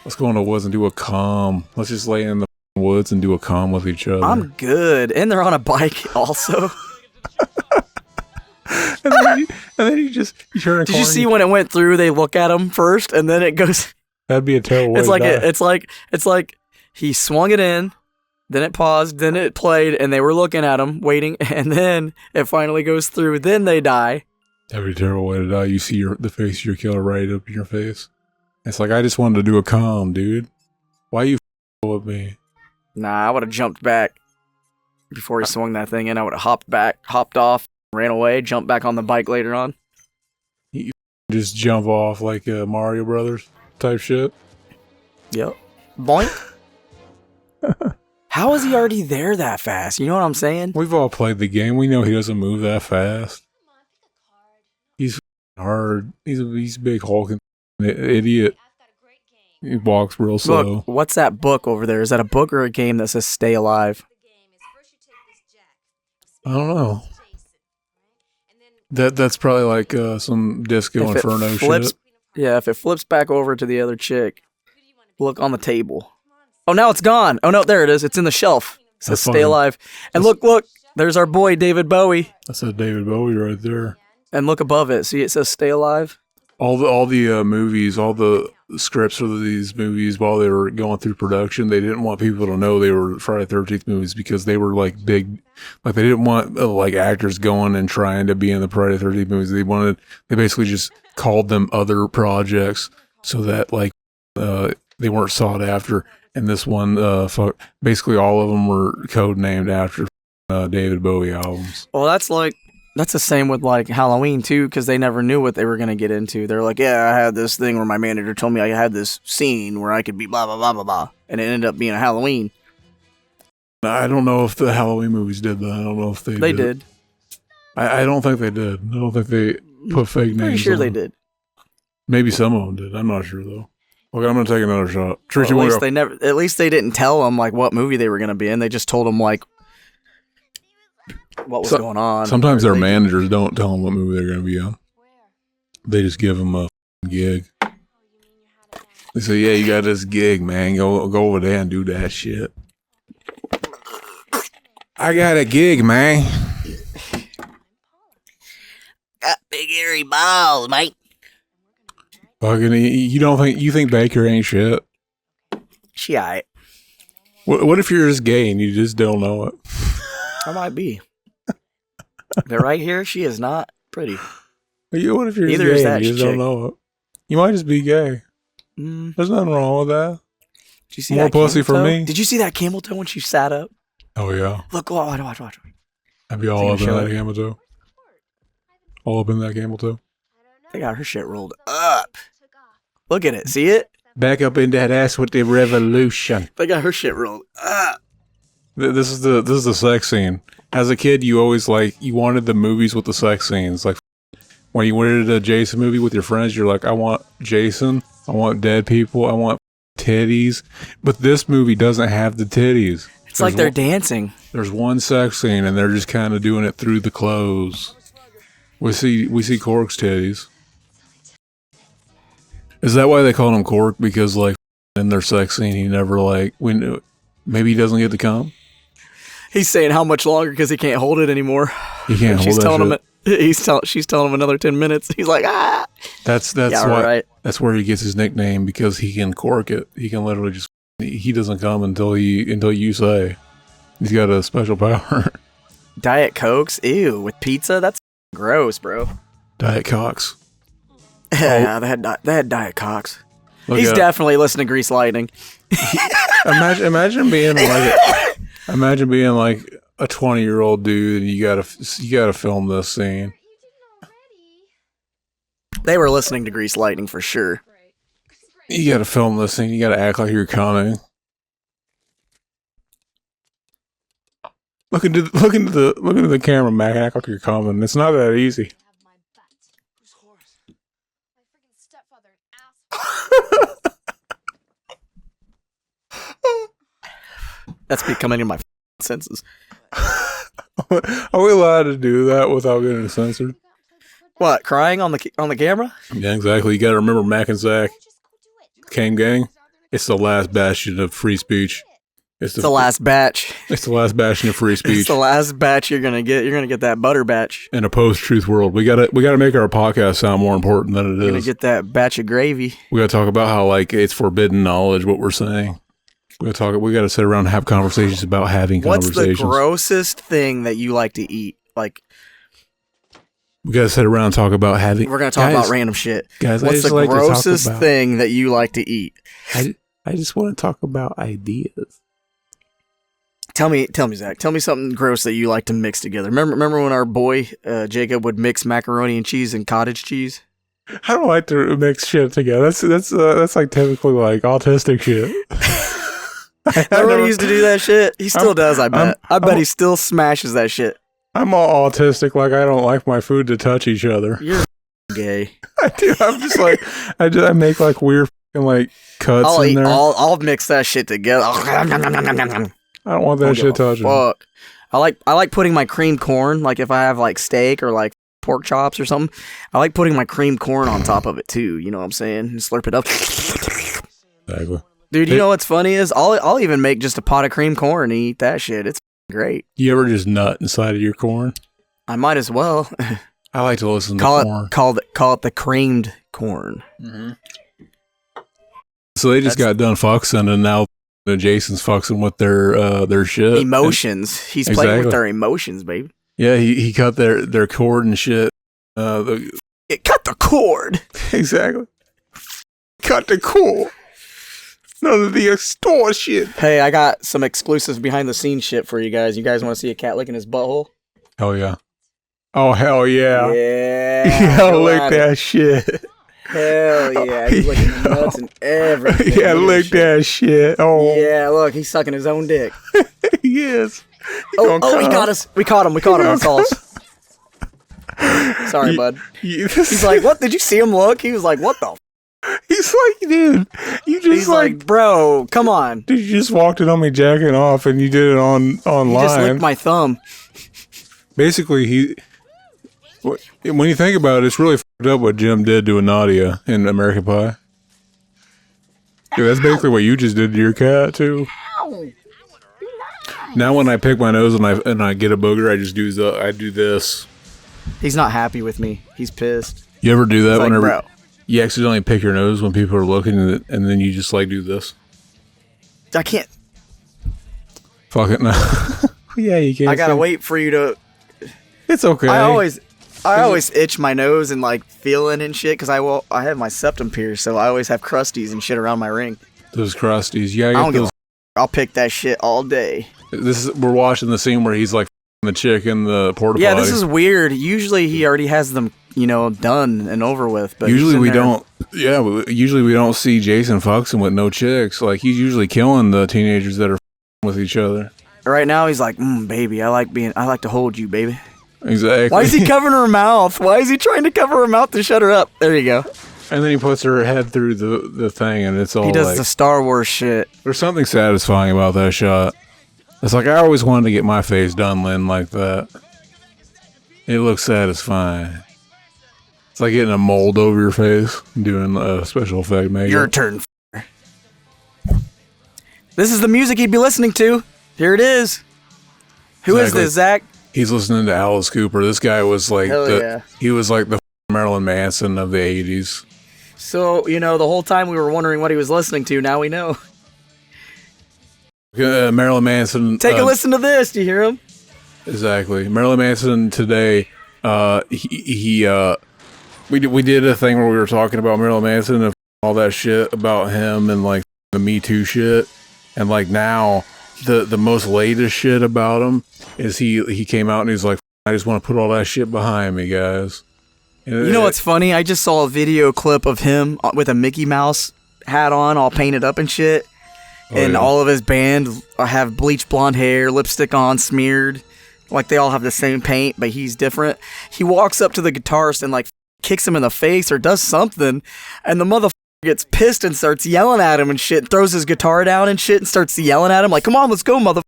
Let's go in the woods and do a cum. Let's just lay in the woods and do a cum with each other. I'm good. And they're on a bike also. and then you turn a Did corner. you see when it went through? They look at him first, and then it goes. That'd be a terrible. It's way like to die. it's like he swung it in, then it paused, then it played, and they were looking at him, waiting, and then it finally goes through. Then they die. That'd be a terrible way to die. You see the face of your killer right up in your face. It's like I just wanted to do a cum, dude. Why you with me? Nah, I would have jumped back before he swung that thing in. I would have hopped off, ran away, jumped back on the bike later on. You just jump off like Mario Brothers type shit. Yep. Boink. How is he already there that fast? You know what I'm saying? We've all played the game. We know he doesn't move that fast. He's hard. He's a big hulking idiot. He walks real slow. Look, what's that book over there? Is that a book or a game that says "Stay Alive"? I don't know. That's probably like some Disco Inferno shit. Yeah, if it flips back over to the other chick, look on the table. Oh, now it's gone. Oh no, there it is. It's in the shelf. It says "Stay Alive." And look, there's our boy David Bowie. That's a David Bowie right there. And look above it. See, it says "Stay Alive." All the movies, all the scripts for these movies, while they were going through production, they didn't want people to know they were Friday the 13th movies because they were like big, like they didn't want like actors going and trying to be in the Friday the 13th movies. They basically just called them other projects so that like they weren't sought after. And this one, basically all of them were code named after David Bowie albums. Well, that's the same with like Halloween too, because they never knew what they were gonna get into. They're like, yeah, I had this thing where my manager told me I had this scene where I could be blah blah blah blah blah, and it ended up being a Halloween. I don't know if the Halloween movies did that. I don't know if they did. I don't think they did. I don't think they put fake names. Pretty sure on they them. did. Maybe some of them did. I'm not sure though. Okay, I'm gonna take another shot. Tracy, Well, at least they didn't tell them like what movie they were gonna be in. They just told them like what was going on. Sometimes their managers don't tell them what movie they're going to be on. They just give them a gig. They say, yeah, you got this gig, man. Go over there and do that shit. I got a gig, man. Got big hairy balls, mate. Fucking, you think Baker ain't shit? She aight. What if you're just gay and you just don't know it? I might be. But right here, she is not pretty. What if you're Neither just is gay that and you just chick. don't know it? You might just be gay. There's nothing wrong with that. Did you see More that pussy for toe? me. Did you see that camel toe when she sat up? Oh, yeah. Look, watch. I'd be all up in show that it. camel toe. All up in that camel toe. They got her shit rolled up. Look at it. See it? Back up in that ass with the revolution. They got her shit rolled up. This is the sex scene. As a kid, you always you wanted the movies with the sex scenes. Like when you wanted a Jason movie with your friends, you're like, I want Jason, I want dead people, I want titties. But this movie doesn't have the titties. It's like they're dancing. There's one sex scene, and they're just kind of doing it through the clothes. We see Cork's titties. Is that why they call him Cork? Because like in their sex scene, he never maybe he doesn't get to come. He's saying how much longer because he can't hold it anymore. He can't hold that shit. She's telling him another 10 minutes. He's like, ah. That's Yeah, why. right. That's where he gets his nickname, because he can cork it. He can literally just. He doesn't come until you say. He's got a special power. Diet Cokes? Ew. With pizza? That's gross, bro. Diet Cox. Yeah, they had Diet Cokes. Look He's at- definitely listening to Grease Lightning. Imagine being like. Imagine being like a 20-year-old dude, and you gotta film this scene. They were listening to Grease Lightning for sure. You gotta film this scene. You gotta act like you're coming. Look into the camera, Mac. Act like you're coming. It's not that easy. That's becoming in my senses. Are we allowed to do that without getting censored? What? Crying on the camera? Yeah, exactly. You gotta remember, Mac and Zach, Came Gang. It's the last bastion of free speech. It's the last batch. It's the last bastion of free It's speech. the last batch you're gonna get. You're gonna get that butter batch. In a post-truth world, we gotta make our podcast sound more important than it You're gonna is. get that batch of gravy. We gotta talk about how it's forbidden knowledge what we're saying. We gotta sit around and have conversations about having What's the conversations. grossest thing that you like to eat? Like, We gotta sit around and talk about having. we're gonna talk about random shit. Guys, I What's just the like to talk grossest about- thing that you like to eat? I just want to talk about ideas. Tell me, Zach. Tell me something gross that you like to mix together. Remember when our boy Jacob would mix macaroni and cheese and cottage cheese? I don't like to mix shit together. That's like typically like autistic shit. Remember when he used to do that shit? He still does, I bet. I bet he still smashes that shit. I'm all autistic, like I don't like my food to touch each other. You're gay. I do. I'm just like I make like weird fucking like cuts in there. I'll mix that shit together. I don't want that shit touching. Fuck. I like putting my creamed corn, like if I have like steak or like pork chops or something. I like putting my creamed corn on top of it too. You know what I'm saying? And slurp it up. Exactly. Dude, you know what's funny is I'll even make just a pot of creamed corn and eat that shit. It's great. You ever just nut inside of your corn? I might as well. I like to listen to corn. Call it the creamed corn. Mm-hmm. So they just got done fuxing, and now Jason's fuxing with their shit. Emotions. He's playing with their emotions, baby. Yeah, he cut their cord and shit. It cut the cord. Exactly. Cut the cord. None of the extortion. Hey, I got some exclusive behind the scenes shit for you guys. You guys want to see a cat licking his butthole? Hell yeah. Oh, hell yeah. Yeah. Yeah, lick that shit. Hell yeah. He's licking the nuts and everything. Yeah, lick that shit. Oh. Yeah, look, he's sucking his own dick. Yes. He got us. We caught him. On calls. Sorry, bud. He's like, what? Did you see him look? He was like, what the? He's like, dude, you just He's like, bro, come on. Dude, you just walked in on me jacking off and you did it online. You just licked my thumb. Basically, when you think about it, it's really fucked up what Jim did to a Nadia in American Pie. Dude, that's basically what you just did to your cat, too. Now when I pick my nose and I get a booger, I do this. He's not happy with me. He's pissed. You ever do that whenever bro. You accidentally pick your nose when people are looking and then you just like do this? I can't. Fuck it, no. Yeah, you can't. I gotta wait for you to. It's okay. I always itch my nose and like feel it and shit because I have my septum pierced, so I always have crusties and shit around my ring. Those crusties, yeah. I'll pick that shit all day. We're watching the scene where he's like the chick in the porta potty. Yeah, this is weird. Usually he already has them, done and over with. But usually we don't. Yeah, usually we don't see Jason fucking with no chicks. Like he's usually killing the teenagers that are with each other. Right now he's like, baby, I like to hold you, baby. Exactly. Why is he covering her mouth? Why is he trying to cover her mouth to shut her up? There you go. And then he puts her head through the thing, and it's all. He does the Star Wars shit. There's something satisfying about that shot. It's like I always wanted to get my face done, Lynn, like that. It looks satisfying. It's like getting a mold over your face and doing a special effect makeup. Your turn. This is the music he'd be listening to. Here it is. Who is this, Zach? He's listening to Alice Cooper. This guy was like he was like the Marilyn Manson of the 80s. So, the whole time we were wondering what he was listening to, now we know. Marilyn Manson. Take a listen to this. Do you hear him? Exactly. Marilyn Manson today, we did a thing where we were talking about Marilyn Manson and all that shit about him and like the Me Too shit. And like now, the most latest shit about him is he came out and he's like, I just want to put all that shit behind me, guys. And you know what's funny? I just saw a video clip of him with a Mickey Mouse hat on, all painted up and shit. And all of his band have bleached blonde hair, lipstick on, smeared. Like they all have the same paint, but he's different. He walks up to the guitarist and like kicks him in the face or does something. And the motherfucker gets pissed and starts yelling at him and shit. Throws his guitar down and shit and starts yelling at him like, come on, let's go, motherfucker.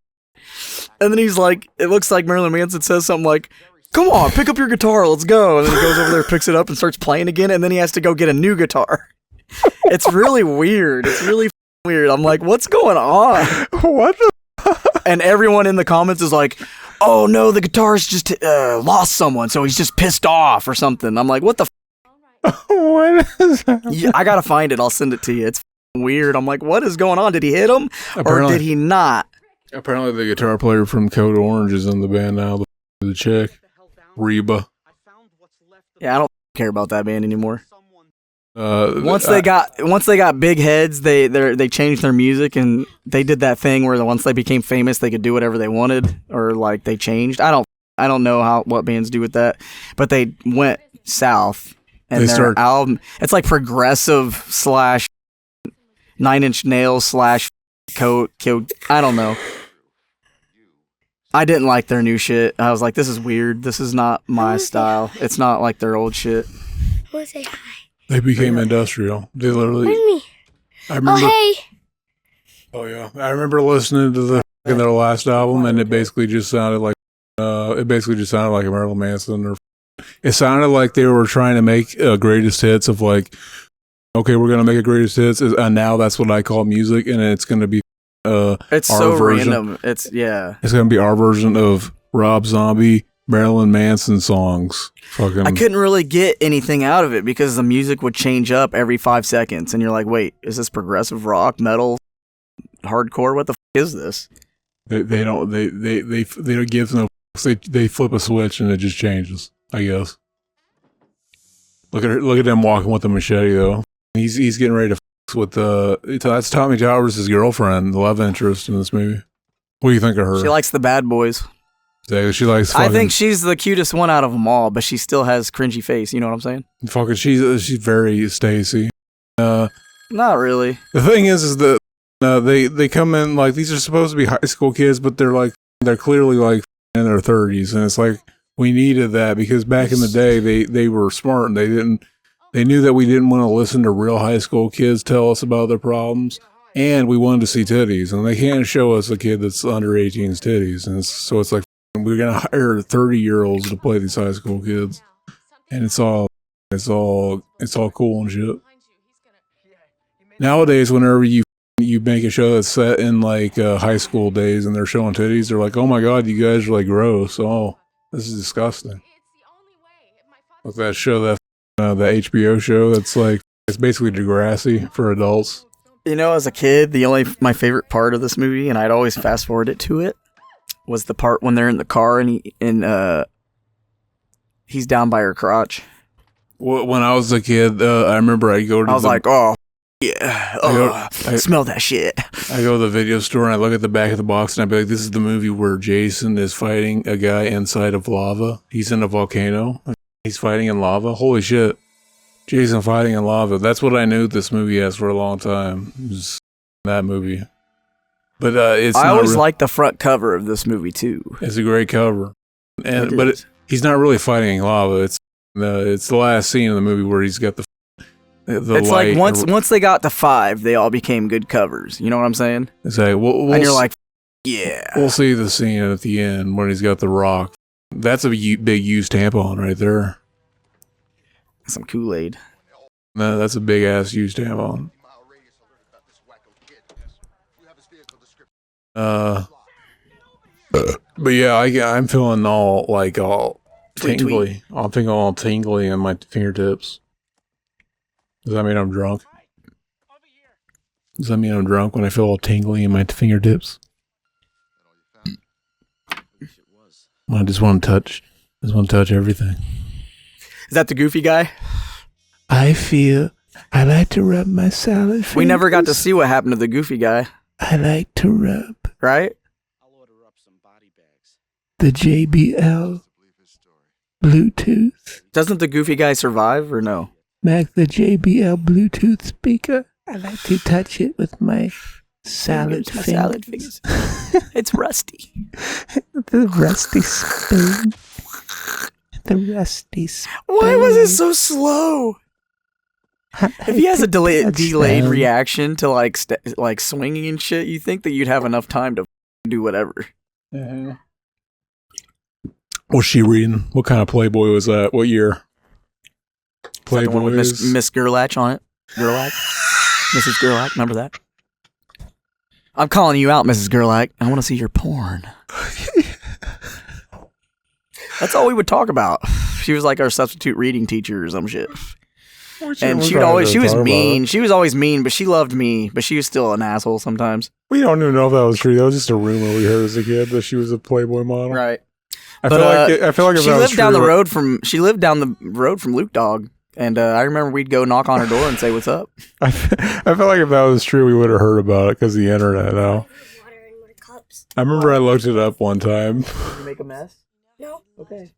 And then he's like, it looks like Marilyn Manson says something like, come on, pick up your guitar, let's go. And then he goes over there, picks it up and starts playing again. And then he has to go get a new guitar. It's really weird. It's really weird. I'm like, what's going on? What the? And everyone in the comments is like, oh no, the guitarist just lost someone, so he's just pissed off or something. I'm like, what the? What is that? Yeah, I gotta find it. I'll send it to you. It's weird. I'm like, what is going on? Did he hit him or did he not? Apparently, the guitar player from Code Orange is in the band now. The chick, Reba. Yeah, I don't care about that band anymore. Once they got big heads, they changed their music, and they did that thing where once they became famous, they could do whatever they wanted, or like they changed. I don't know what bands do with that, but they went south, and their album, it's like progressive / Nine Inch Nails / code. I don't know. I didn't like their new shit. I was like, this is weird. This is not my style. It's not like their old shit. I want to say hi. They became industrial. They literally. Me. I remember. Oh, hey. Oh yeah, I remember listening to their last album, and it basically just sounded like a Marilyn Manson, or it sounded like they were trying to make greatest hits of like, okay, we're gonna make a greatest hits, and now that's what I call music, and it's gonna be it's our so version. random. It's gonna be our version of Rob Zombie, Marilyn Manson songs. Fucking. I couldn't really get anything out of it because the music would change up every 5 seconds, and you're like, wait, is this progressive rock, metal, hardcore? What the is this? They don't give no. They flip a switch and it just changes. I guess. Look at them walking with the machete though. He's getting ready to with that's Tommy Jarvis' girlfriend, the love interest in this movie. What do you think of her? She likes the bad boys. She likes. I think she's the cutest one out of them all, but she still has cringy face. You know what I'm saying? Fucking, she's very Stacy. Not really. The thing is that they come in like these are supposed to be high school kids, but they're clearly like in their 30s, and it's like we needed that because back in the day they were smart and they knew that we didn't want to listen to real high school kids tell us about their problems, and we wanted to see titties, and they can't show us a kid that's under 18's titties, and so it's like we're gonna hire 30-year-olds to play these high school kids, and it's all cool and shit. Nowadays, whenever you make a show that's set in like high school days and they're showing titties, they're like, "Oh my god, you guys are like gross. Oh, this is disgusting." Like that show, the HBO show that's like it's basically Degrassi for adults. You know, as a kid, my favorite part of this movie, and I'd always fast forward it to it, was the part when they're in the car and he's down by her crotch. Well, when I was a kid, I remember I was like, oh, yeah, I smell that shit. I go to the video store and I look at the back of the box and I'd be like, this is the movie where Jason is fighting a guy inside of lava. He's in a volcano. He's fighting in lava. Holy shit. Jason fighting in lava. That's what I knew this movie has for a long time. It was that movie. But I always liked the front cover of this movie too. It's a great cover. He's not really fighting in lava. It's the last scene of the movie where he's got the it's like once they got to 5, they all became good covers. You know what I'm saying? It's like, and you're like, yeah. We'll see the scene at the end when he's got the rock. That's a big used tampon right there. Some Kool-Aid. No, that's a big ass used tampon. But yeah, I'm feeling all tingly. I'm feeling all tingly in my fingertips. Does that mean I'm drunk? Does that mean I'm drunk when I feel all tingly in my fingertips? I just want to touch everything. Is that the goofy guy? I like to rub my salad fingers. We never got to see what happened to the goofy guy. I like to rub. Right? The JBL Bluetooth. Doesn't the goofy guy survive or no? Mac, the JBL Bluetooth speaker. I like to touch it with my salad fingers. It's rusty. The rusty spoon. The rusty spoon. Why was it so slow? If he has a delayed reaction to like swinging and shit, you think that you'd have enough time to do whatever. Uh-huh. What's she reading? What kind of Playboy was that? What year? Playboy with Miss Gerlach on it. Gerlach? Mrs. Gerlach, remember that? I'm calling you out, Mrs. Gerlach. I want to see your porn. That's all we would talk about. She was like our substitute reading teacher or some shit. And she was mean. She was always mean, but she loved me. But she was still an asshole sometimes. We don't even know if that was true. That was just a rumor we heard as a kid that she was a Playboy model. Right. I feel like if she that lived was true, down the road from. She lived down the road from Luke Dog. And I remember we'd go knock on her door and say, "What's up?" I feel like if that was true, we would have heard about it because of the internet now. Water in more cups. I remember I looked it up one time. Did you make a mess? No. Okay.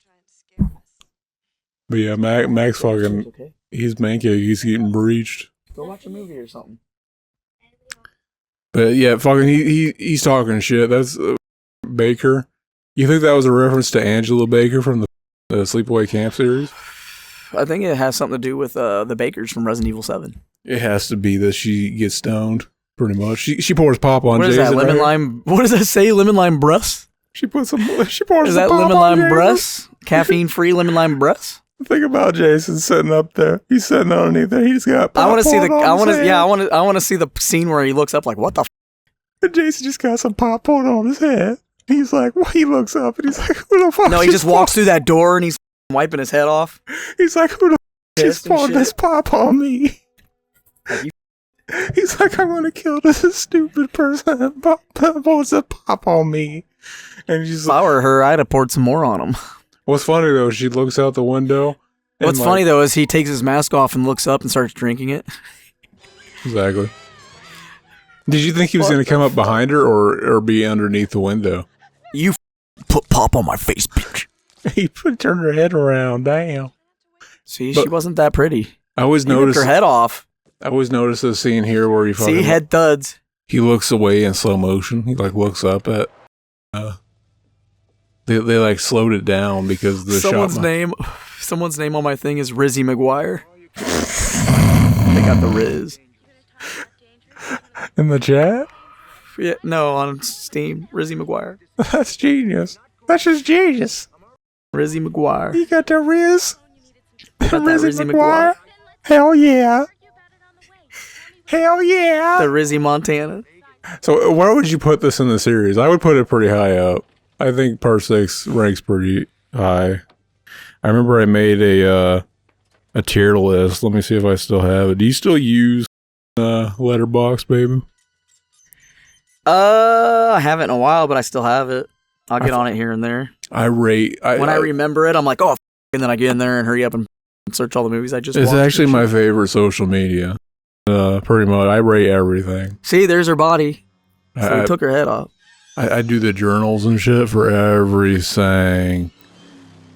But yeah, Max fucking, Okay. he's manky. He's getting breached. Go watch a movie or something. But yeah, fucking, he's talking shit. That's Baker. You think that was a reference to Angela Baker from the Sleepaway Camp series? I think it has something to do with the Bakers from Resident Evil 7. It has to be that she gets stoned, pretty much. She pours pop on What is Jason. that? Lemon lime? What does that say? Lemon lime breasts? She pours some pop Is that lemon on lime Jason. breasts? Caffeine-free lemon lime breasts? Think about Jason sitting up there. He's sitting underneath there. He's got pop I want to see the. on I his want to. head. Yeah, I want to see the scene where he looks up like, "What the?" And Jason just got some pop on his head. He's like, well, he looks up and he's like, who the fuck? No, he just walks through that door and he's wiping his head off. He's like, who the fuck just Pissed and poured shit. this pop on me? Like, you- He's like, I'm gonna kill this stupid person that pours the pop on me. And she's If I like, were her, I'd have poured some more on him. what's funny though, she looks out the window. and What's like- funny though is he takes his mask off and looks up and starts drinking it. Exactly. Did you think he was What gonna come up behind her or be underneath the window? You put pop on my face, bitch. He turned her head around. Damn. See, But- she wasn't that pretty. I always He ripped noticed. her head off. I always noticed this scene here where he fucking See, head thuds. he looks away in slow motion. He like looks up at. They like slowed it down because the Someone's shot. name on my thing is Rizzy McGuire. They got the Riz. In the chat. Yeah, no, on Steam, Rizzy McGuire. That's genius. That's just genius. Rizzy McGuire. You got the Riz. Got that Rizzy Rizzy McGuire. Hell yeah. Hell yeah. The Rizzy Montana. So where would you put this in the series? I would put it pretty high up. I think Part 6 ranks pretty high. I remember I made a tier list. Let me see if I still have it. Do you still use Letterboxd, baby? I haven't in a while, but I still have it. I'll get on it here and there. I rate. When I remember it, I'm like, oh, and then I get in there and hurry up and search all the movies I just It's watched. actually my favorite social media. Pretty much, I rate everything. See, there's her body. So I, he took her head off. I do the journals and shit for everything.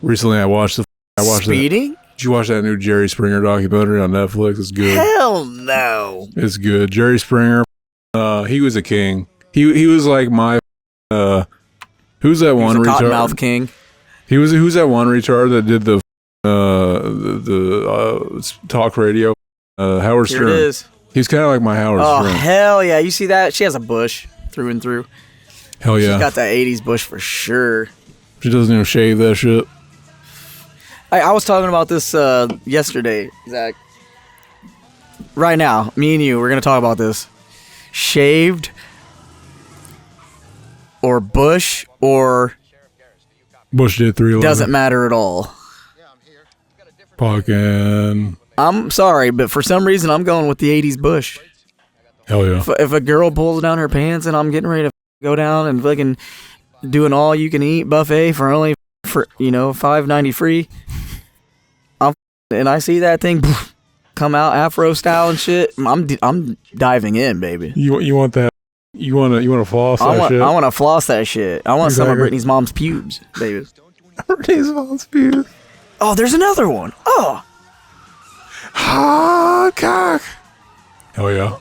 Recently, I watched Speeding? Did you watch that new Jerry Springer documentary on Netflix? It's good. Hell no. It's good. Jerry Springer, he was a king. He was like my who's that one He's a retard? Cottonmouth King. Who's that one retard that did the talk radio? Howard Here Stern. it is. He's kind of like my Howard Oh, Stern. hell yeah. You see that? She has a bush through and through. Hell yeah. She's got that 80s bush for sure. She doesn't even shave that shit. I was talking about this yesterday, Zach. Right now, me and you, we're going to talk about this. Shaved or bush or Bush did 311. doesn't matter at all. Fucking I'm sorry, but for some reason, I'm going with the 80s bush. hell yeah. If a girl pulls down her pants and I'm getting ready to go down and fucking do an all-you-can-eat buffet for only $5.90 free, and I see that thing come out Afro style and shit, I'm diving in, baby. You want that? You want to floss that shit? I want to floss that shit. I want some of Exactly. Brittany's mom's pubes, baby. Brittany's mom's view. Oh, there's another one. Oh, Hot cock. Hell yeah.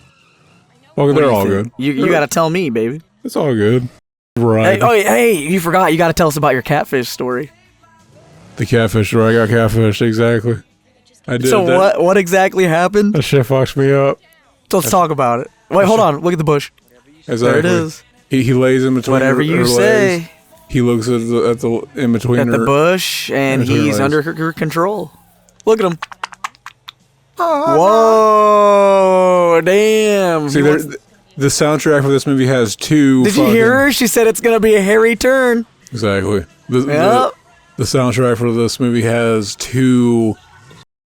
Well, what do they're you all think? good. You got to tell me, baby. It's all good. Right. Hey, you forgot. You got to tell us about your catfish story. The catfish, right? I got catfish, exactly. I did So that. what exactly happened? That shit fucks me up. So let's talk about it. Wait, hold on. Look at the bush. Exactly. There it is. He lays in between Whatever her you legs. say. He looks at the in between At her. the bush, and between her he's legs. under her control. Look at him. Whoa, damn. See, the soundtrack for this movie has two. Did you hear her? She said it's going to be a hairy turn. Exactly. Yep. The soundtrack for this movie has two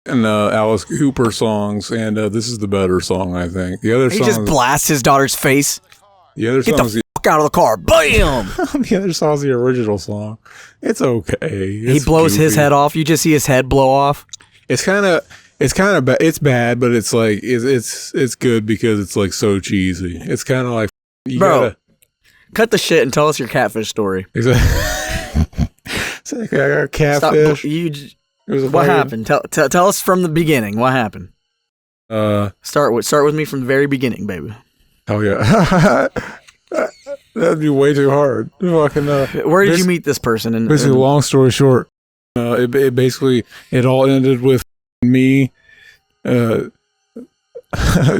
Alice Cooper songs, and this is the better song, I think. The other He song, just blasts his daughter's face. the other Get song's the fuck out of the car. Bam! the other song's the original song. It's okay. He blows his head off. You just see his head blow off. It's kind of It's kind of bad. It's bad, but it's like it's good because it's like so cheesy. It's kind of like you Bro, gotta cut the shit and tell us your catfish story. exactly. It's like I got a catfish. What happened? Tell us from the beginning. What happened? Start with me from the very beginning, baby. Oh yeah, that'd be way too hard. Fucking. Where did you meet this person? Basically, long story short, it basically all ended with me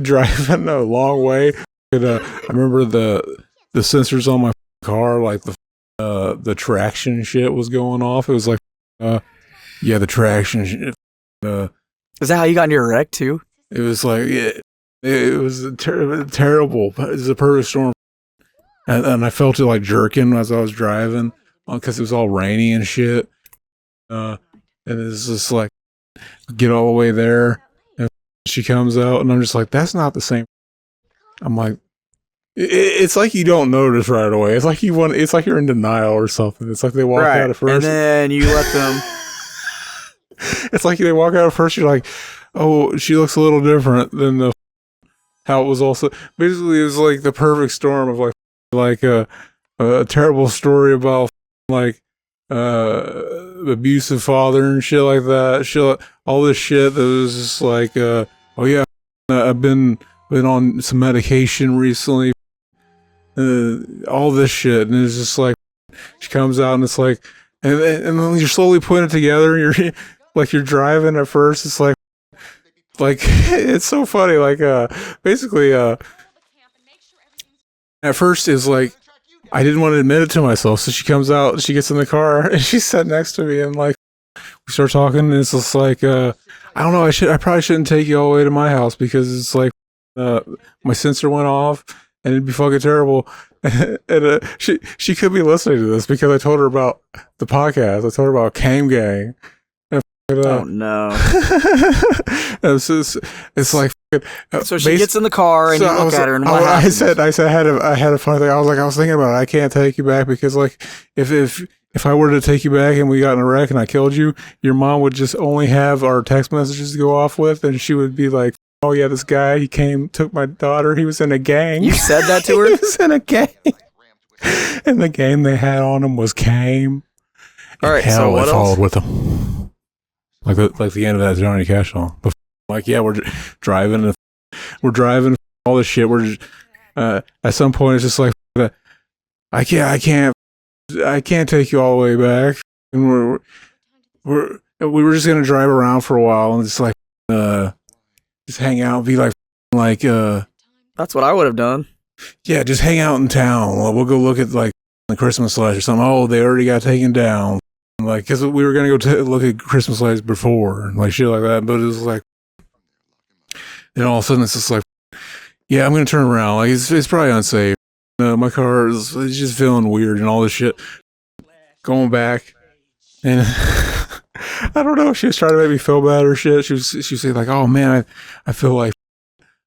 driving a long way. And, I remember the sensors on my car, like the traction shit was going off. It was like, the traction shit. Is that how you got into your wreck too? It was like, it was terrible. It was a perfect storm. And I felt it like jerking as I was driving because it was all rainy and shit. And it's just like, get all the way there. And she comes out and I'm just like, that's not the same. I'm like, it's like you don't notice right away. It's like it's like you're in denial or something. It's like they walk out at first. And then you let them. It's like they walk out at first. You're like, oh, she looks a little different than how it was also. Basically, it was like the perfect storm of like a terrible story about like abusive father and shit like that. All this shit that was just like, oh yeah, I've been on some medication recently. All this shit, and it's just like she comes out and it's like, and then you're slowly putting it together. And you're like you're driving at first. It's like it's so funny. Like basically at first it's like I didn't want to admit it to myself. So she comes out, she gets in the car, and she's sat next to me, and like we start talking, and it's just like I don't know. I probably shouldn't take you all the way to my house because it's like my sensor went off. And it'd be fucking terrible. And she could be listening to this because I told her about the podcast. I told her about Cam Gang. And oh no! it's like so she gets in the car and you look at her and what happens? I said I had a funny thing. I was thinking about it. I can't take you back because like if I were to take you back and we got in a wreck and I killed you, your mom would just only have our text messages to go off with, and she would be like, oh yeah, this guy, he came, took my daughter, he was in a gang. You said that to her? He was in a gang. And the game they had on him was Came. Alright, so what else? Followed with him. Like the end of that Johnny Cash song. But like, yeah, we're driving all this shit. We're just, at some point it's just like, I can't take you all the way back. And we were just gonna drive around for a while and just like just hang out and be like that's what I would have done. Yeah, just hang out in town. We'll go look at like the Christmas lights or something. Oh, they already got taken down. Like, because we were gonna go look at Christmas lights before and like shit like that. But it was like, then all of a sudden it's just like, yeah, I'm gonna turn around. Like it's probably unsafe. My car is just feeling weird and all this shit. Going back and. I don't know if she was trying to make me feel bad or shit. She was saying like, "Oh man, I feel like,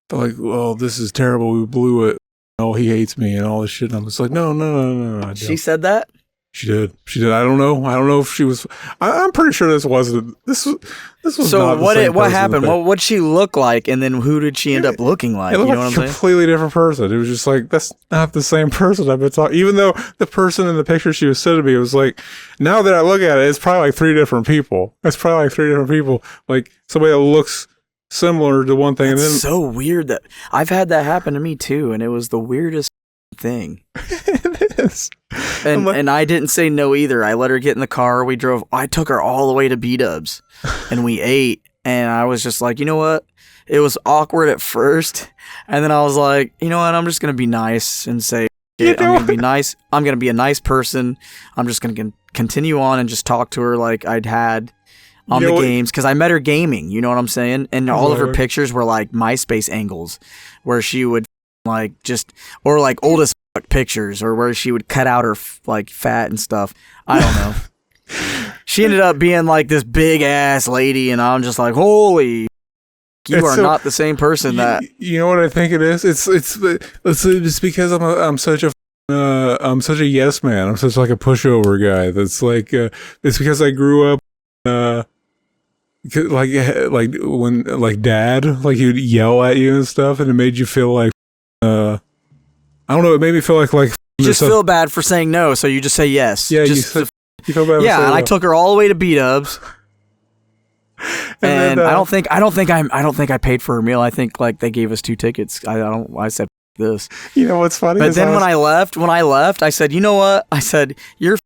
well, this is terrible. We blew it. Oh, he hates me and all this shit." And I'm just like, no. She said that? She did. I don't know if she was. I'm pretty sure this wasn't. This was. So not the same what person happened? that- What'd she look like? And then who did she end up looking like? It You looked know what like I'm a saying? completely different person. It was just like, that's not the same person I've been talking. Even though the person in the picture she was sending me was like, now that I look at it, it's probably like three different people. It's probably like three different people. Like somebody that looks similar to one thing. It's And then so weird that I've had that happen to me too, and it was the weirdest thing. it is. And I didn't say no either. I let her get in the car. We drove. I took her all the way to B-Dubs, and we ate. And I was just like, you know what? It was awkward at first, and then I was like, you know what? I'm just gonna be nice and say, I'm gonna be nice. I'm gonna be a nice person. I'm just gonna continue on and just talk to her like I'd had on the games because I met her gaming. You know what I'm saying? And all of her pictures were like MySpace angles, where she would like just or like old as fuck pictures, or where she would cut out her like fat and stuff. I don't know. She ended up being like this big ass lady, and I'm just like, holy, you are not the same person that. You know what I think it is? It's because I'm such a yes man. I'm such like a pushover guy. That's like it's because I grew up like when like dad, like he'd yell at you and stuff, and it made you feel like, I don't know, it made me feel like you just feel bad for saying no, so you just say yes. Yeah, just you feel bad. Yeah, and I took her all the way to B-Dubs. And then, I don't think I paid for her meal. I think like they gave us 2 tickets. I said this. You know what's funny? But then when I left, I said, you know what? I said you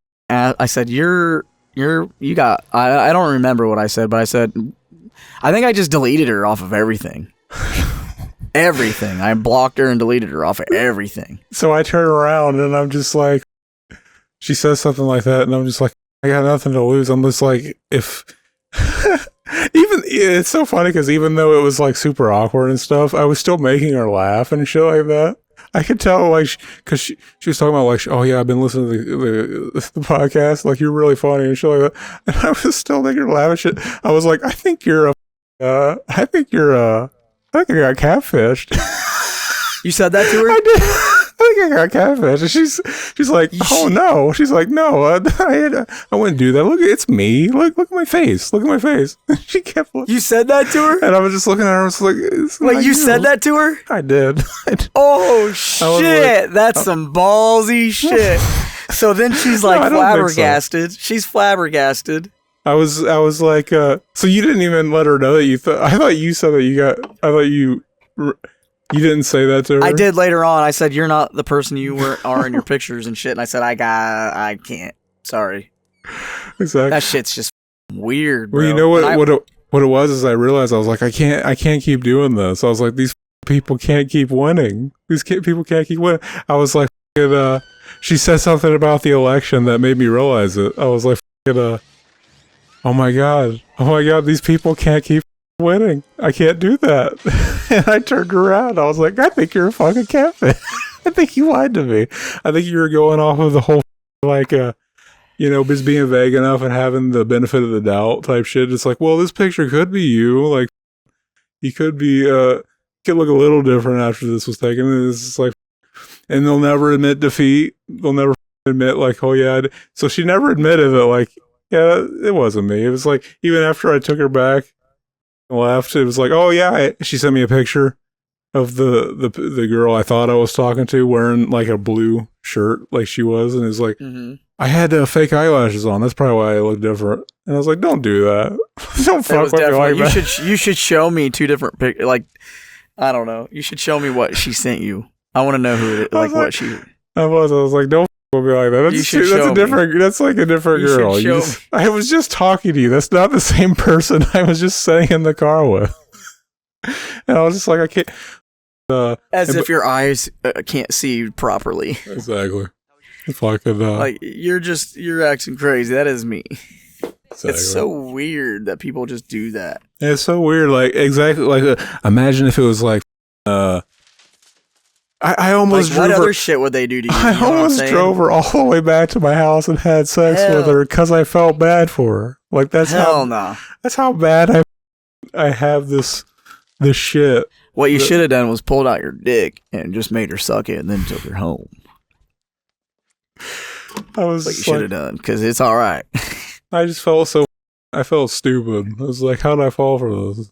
got. I don't remember what I said, but I said, I think I just deleted her off of everything. Everything. I blocked her and deleted her off of everything. So I turn around and I'm just like, she says something like that, and I'm just like, I got nothing to lose. I'm just like, if even it's so funny because even though it was like super awkward and stuff, I was still making her laugh and shit like that. I could tell, like, because she was talking about, like, oh yeah, I've been listening to the podcast, like, you're really funny and shit like that. And I was still making her laugh and shit. I was like, I think I got catfished. You said that to her? I did. I think I got catfished. And she's like, oh no. She's like, no, I wouldn't do that. Look, it's me. Look at my face. Look at my face. She kept looking. You said that to her? And I was just looking at her. I was like, wait, you said that to her? I did. Oh shit. Like, that's some ballsy shit. So then she's like flabbergasted. So. She's flabbergasted. I was like, so you didn't even let her know that you thought. I thought you said that you got. I thought you didn't say that to her. I did later on. I said you're not the person you are in your pictures and shit. And I said I can't. Sorry. Exactly. That shit's just weird. Bro. Well, you know what it was is I realized I was like I can't keep doing this. I was like these people can't keep winning. People can't keep winning. I was like, she said something about the election that made me realize it. I was like, oh my god, these people can't keep winning. I can't do that. And I turned around. I was like, I think you're a fucking catfish. I think you lied to me. I think you were going off of the whole like just being vague enough and having the benefit of the doubt type shit. It's like, well, this picture could be you. Like, you could be could look a little different after this was taken. And it's just like, and they'll never admit defeat. They'll never admit like, oh yeah. So she never admitted that like, yeah, it wasn't me. It was like, even after I took her back and left, it was like, oh yeah, she sent me a picture of the girl I thought I was talking to wearing like a blue shirt like she was, and it's like, I had fake eyelashes on. That's probably why I look different. And I was like, don't do that. Don't fuck with me like that. You should show me 2 different pictures. Like, I don't know. You should show me what she sent you. I want to know who it like what she. I was like, don't fuck with me like that. That's like a different girl. I was just talking to you. That's not the same person I was just sitting in the car with. And I was just like, I can't. If your eyes can't see properly. Exactly. Fucking, like you're acting crazy. That is me. Exactly. It's so weird that people just do that. It's so weird. Like exactly. Like imagine if it was like, I almost like, what other shit would they do to you? I almost drove her all the way back to my house and had sex with her because I felt bad for her. Like that's that's how bad I have this shit. What you should have done was pulled out your dick and just made her suck it and then took her home. What you should have done, because it's all right. I felt stupid. I was like, how did I fall for this?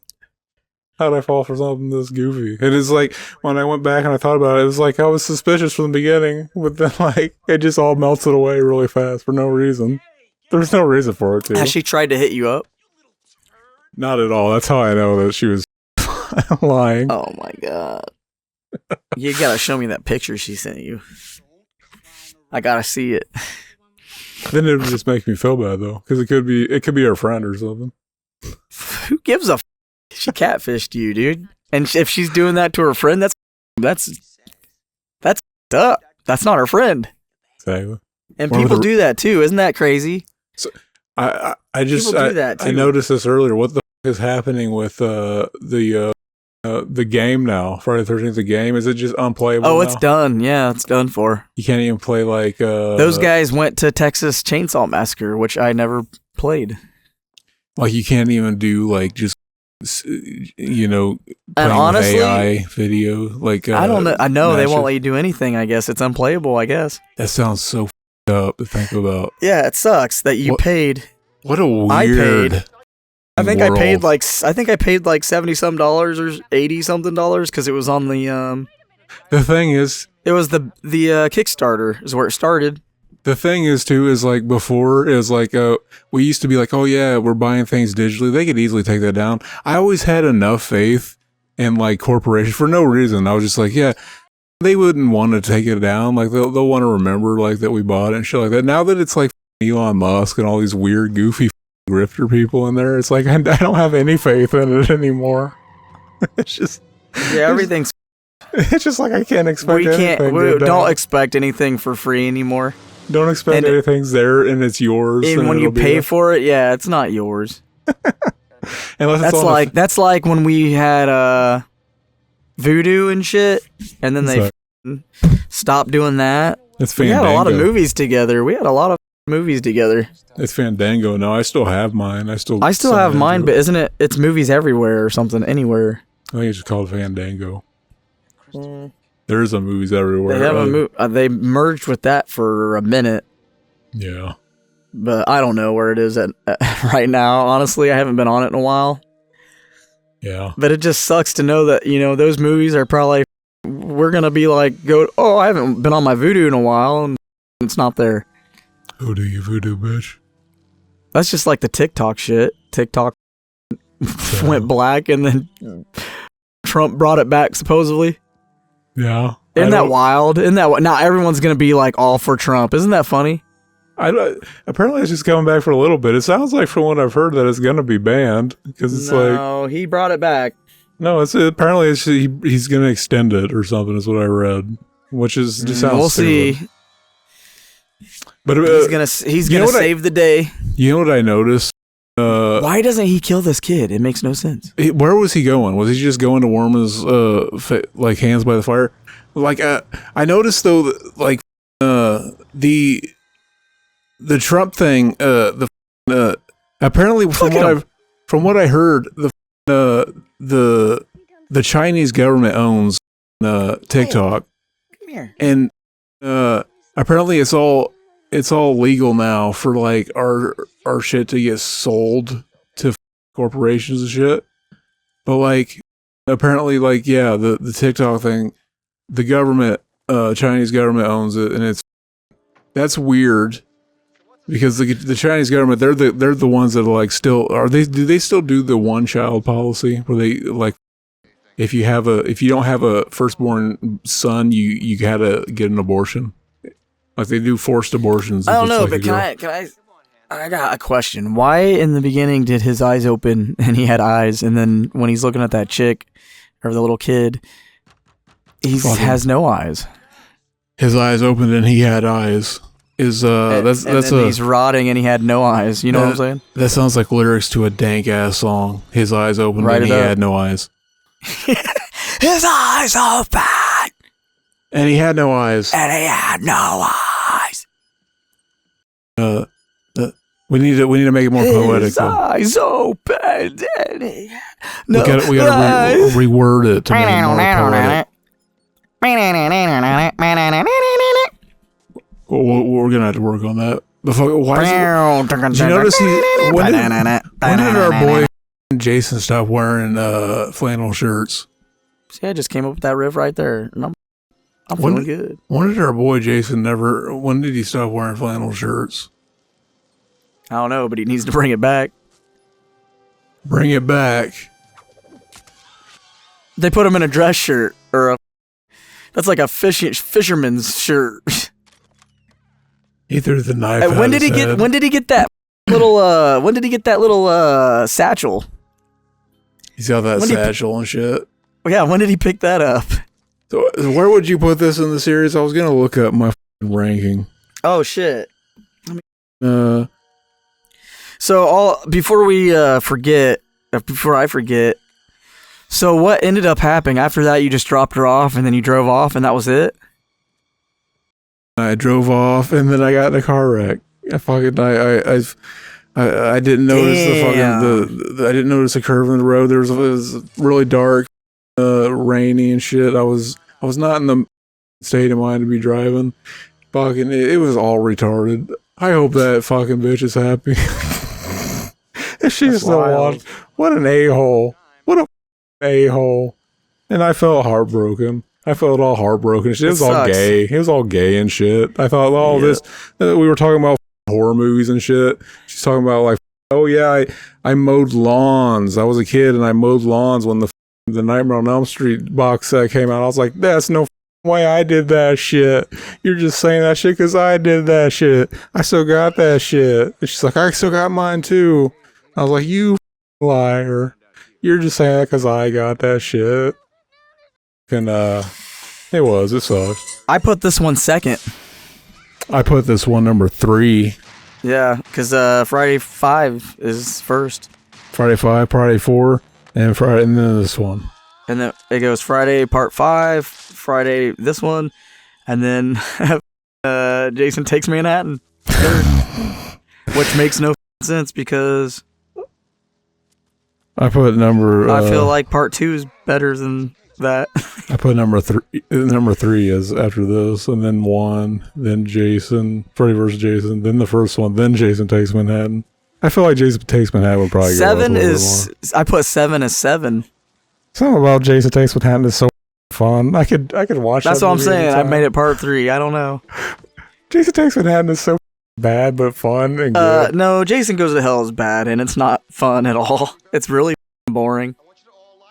How did I fall for something this goofy? And it's like, when I went back and I thought about it, it was like, I was suspicious from the beginning, but then like, it just all melted away really fast for no reason. There's no reason for it to. Has she tried to hit you up? Not at all. That's how I know that she was lying. Oh my god. You gotta show me that picture she sent you. I gotta see it. Then it would just make me feel bad though, because it could be her friend or something. Who gives a? She catfished you, dude. And if she's doing that to her friend, that's up. That's not her friend. Exactly. And people do that too. Isn't that crazy? So I noticed this earlier. What the is happening with the game now? Friday the 13th, the game, is it just unplayable? Oh, it's done. Yeah, it's done for. You can't even play like those guys went to Texas Chainsaw Massacre, which I never played. Like you can't even do like just playing and honestly, with AI video. Like I don't know. I know they won't let you do anything. I guess it's unplayable. I guess that sounds so up to think about. Yeah, it sucks that you paid. What a weird. I think world. I paid like $70 some or $80 something because it was on the The thing is, it was the Kickstarter is where it started. the thing is too is like before it was like we used to be like, oh yeah, we're buying things digitally. They could easily take that down. I always had enough faith in like corporations for no reason. I was just like, yeah, they wouldn't want to take it down. Like they'll want to remember like that we bought it and shit like that. Now that it's like Elon Musk and all these weird goofy grifter people in there, it's like I don't have any faith in it anymore. It's just Everything's it's just like I can't expect we anything. don't expect anything for free anymore. Don't expect anything's there and it's yours. And when you pay for it, it's not yours. Unless that's like when we had Voodoo and shit, and then they stopped doing that. It's We Fandango. had a lot of movies together. It's Fandango. No, I still have mine. I still have mine, but isn't it? It's movies everywhere or something. Anywhere. I think it's just called Fandango. There's a movies everywhere. They have they merged with that for a minute, Yeah. but I don't know where it is at right now. Honestly, I haven't been on it in a while. Yeah. But it just sucks to know that those movies are probably we're gonna be like I haven't been on my Voodoo in a while and it's not there. Who do you voodoo, bitch? That's just like the TikTok shit. TikTok went black and then Trump brought it back supposedly. Yeah. Isn't that wild? Now everyone's gonna be like all for Trump. Isn't that funny? Apparently it's just coming back for a little bit. It sounds like from what I've heard that it's gonna be banned because it's No, he brought it back. no. It's apparently he's gonna extend it or something. Is what I read, which is just sounds. We'll stupid. see. But He's gonna save the day. You know what I noticed? Why doesn't he kill this kid? It makes no sense. Where was he going? Was he just going to warm his hands by the fire? Like I noticed though, that, like the Trump thing, apparently from what I heard, the Chinese government owns TikTok, Come here. and apparently it's all legal now for like our shit to get sold to corporations and shit. But like apparently like the TikTok thing, the government, Chinese government owns it, and that's weird. Because the Chinese government, they're the ones that are like still do they still do the one child policy where they like if you don't have a firstborn son you gotta get an abortion, like they do forced abortions. I don't know, but can I got a question. Why in the beginning did his eyes open and he had eyes, and then when he's looking at that chick or the little kid, he has no eyes? His eyes opened and he had eyes. He's rotting and he had no eyes. You know what I'm saying? That sounds like lyrics to a dank ass song. His eyes opened and he had no eyes. His eyes open and he had no eyes. and he had no eyes. We need to make it more poetic. His eyes open and he had no eyes. We gotta reword it to make it more poetic. We're gonna have to work on that. Did you notice when did our boy Jason stop wearing flannel shirts? See, I just came up with that riff right there, and I'm feeling good. When did our boy Jason when did he stop wearing flannel shirts? I don't know, but he needs to bring it back. Bring it back. They put him in a dress shirt that's like a fisherman's shirt. He threw the knife. When did he get that little satchel? He's got that satchel and shit. Yeah, when did he pick that up? So where would you put this in the series? I was gonna look up my ranking. Oh shit. Before I forget. So what ended up happening after that? You just dropped her off and then you drove off and that was it? I drove off and then I got in a car wreck. I didn't notice I didn't notice a curve in the road. It was really dark, rainy and shit. I was not in the state of mind to be driving. Fucking, it was all retarded. I hope that fucking bitch is happy. She That's still wild. watched. What an a-hole. What a a-hole. And I felt heartbroken. I felt all heartbroken. It was all sucks. gay. It was all gay and shit. I thought, this. We were talking about horror movies and shit. She's talking about like, oh yeah, I mowed lawns. I was a kid and I mowed lawns when the Nightmare on Elm Street box set came out. I was like, that's no way I did that shit. You're just saying that shit because I did that shit. I still got that shit. And she's like, I still got mine too. I was like, you liar. You're just saying that because I got that shit. And it sucks. I put this one second. I put this one number 3. Yeah, because Friday 5 is first. Friday 5, Friday 4, and then this one. And then it goes Friday Part 5, Friday this one, and then Jason Takes Manhattan. Third. Which makes no sense because I put number... I feel like Part 2 is better than that. I put number 3. Number 3 is after this, and then 1, then Jason, Freddy vs. Jason, then the first one, then Jason Takes Manhattan. I feel like Jason Takes Manhattan would probably go up a 7 little is... bit more. I put 7 as 7. Something about Jason Takes Manhattan is so fun. I could watch That's that what I'm movie saying. I anytime. made it Part 3. I don't know. Jason Takes Manhattan is so bad but fun and good. No, Jason Goes to Hell is bad, and it's not fun at all. It's really boring.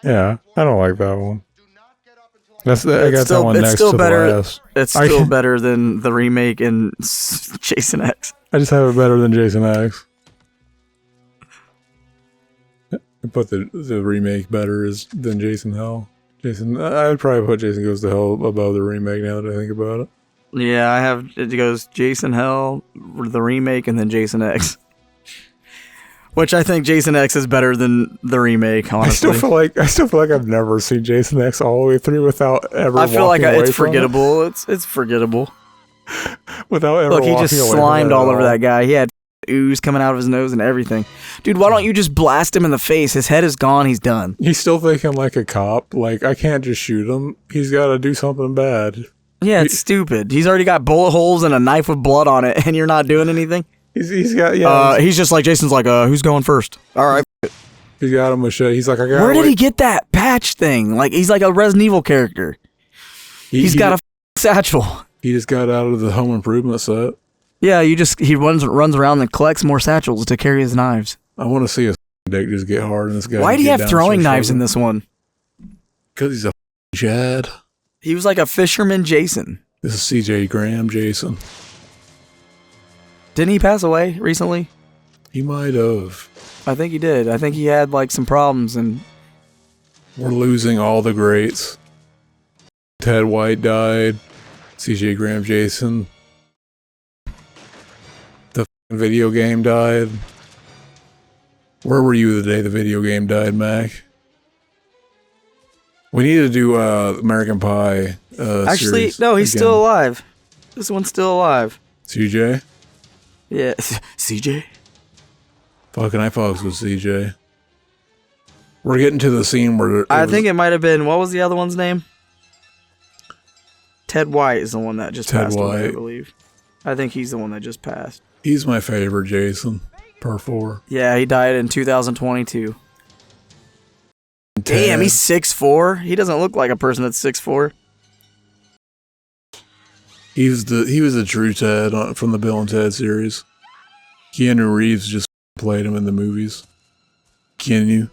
Yeah, I don't like that one. I got that one next to the last. It's still better than the remake in Jason X. I just have it better than Jason X. I put the remake better than Jason Hell. I would probably put Jason Goes to Hell above the remake now that I think about it. Yeah, I have. It goes Jason Hell, the remake, and then Jason X. Which I think Jason X is better than the remake. Honestly, I still feel like I've never seen Jason X all the way through without ever. I feel like walking away it's from forgettable. It's forgettable. it. Without ever. Look, he just walking away from slimed it all at over that guy. He had ooze coming out of his nose and everything. Dude, why don't you just blast him in the face? His head is gone. He's done. He's still thinking like a cop. Like, I can't just shoot him. He's got to do something bad. Yeah, it's stupid. He's already got bullet holes and a knife with blood on it, and you're not doing anything. He's got He's just like Jason's like, who's going first? All right. he's got a machete. He's like, I got. Where did he get that patch thing? Like, he's like a Resident Evil character. He's got a satchel. He just got out of the Home Improvement set. Yeah, he runs around and collects more satchels to carry his knives. I want to see his dick just get hard and this guy. Why do you have throwing knives in this one? Because he's a Chad. He was like a fisherman Jason. This is CJ Graham Jason. Didn't he pass away recently? He might have. I think he did. I think he had like some problems and We're losing all the greats. Ted White died. CJ Graham Jason. The video game died. Where were you the day the video game died, Mac? We need to do American Pie. actually, series no, he's again. still alive. This one's still alive. CJ? Yeah, CJ. Fucking I fucks with CJ. We're getting to the scene where I think it might have been, what was the other one's name? Ted White is the one that just Ted passed away, I White. believe. I think he's the one that just passed. he's my favorite Jason. Per 4. Yeah, he died in 2022. Ted. Damn, he's 6'4". He doesn't look like a person that's 6'4". He was the true Ted from the Bill and Ted series. Keanu Reeves just played him in the movies. Can you?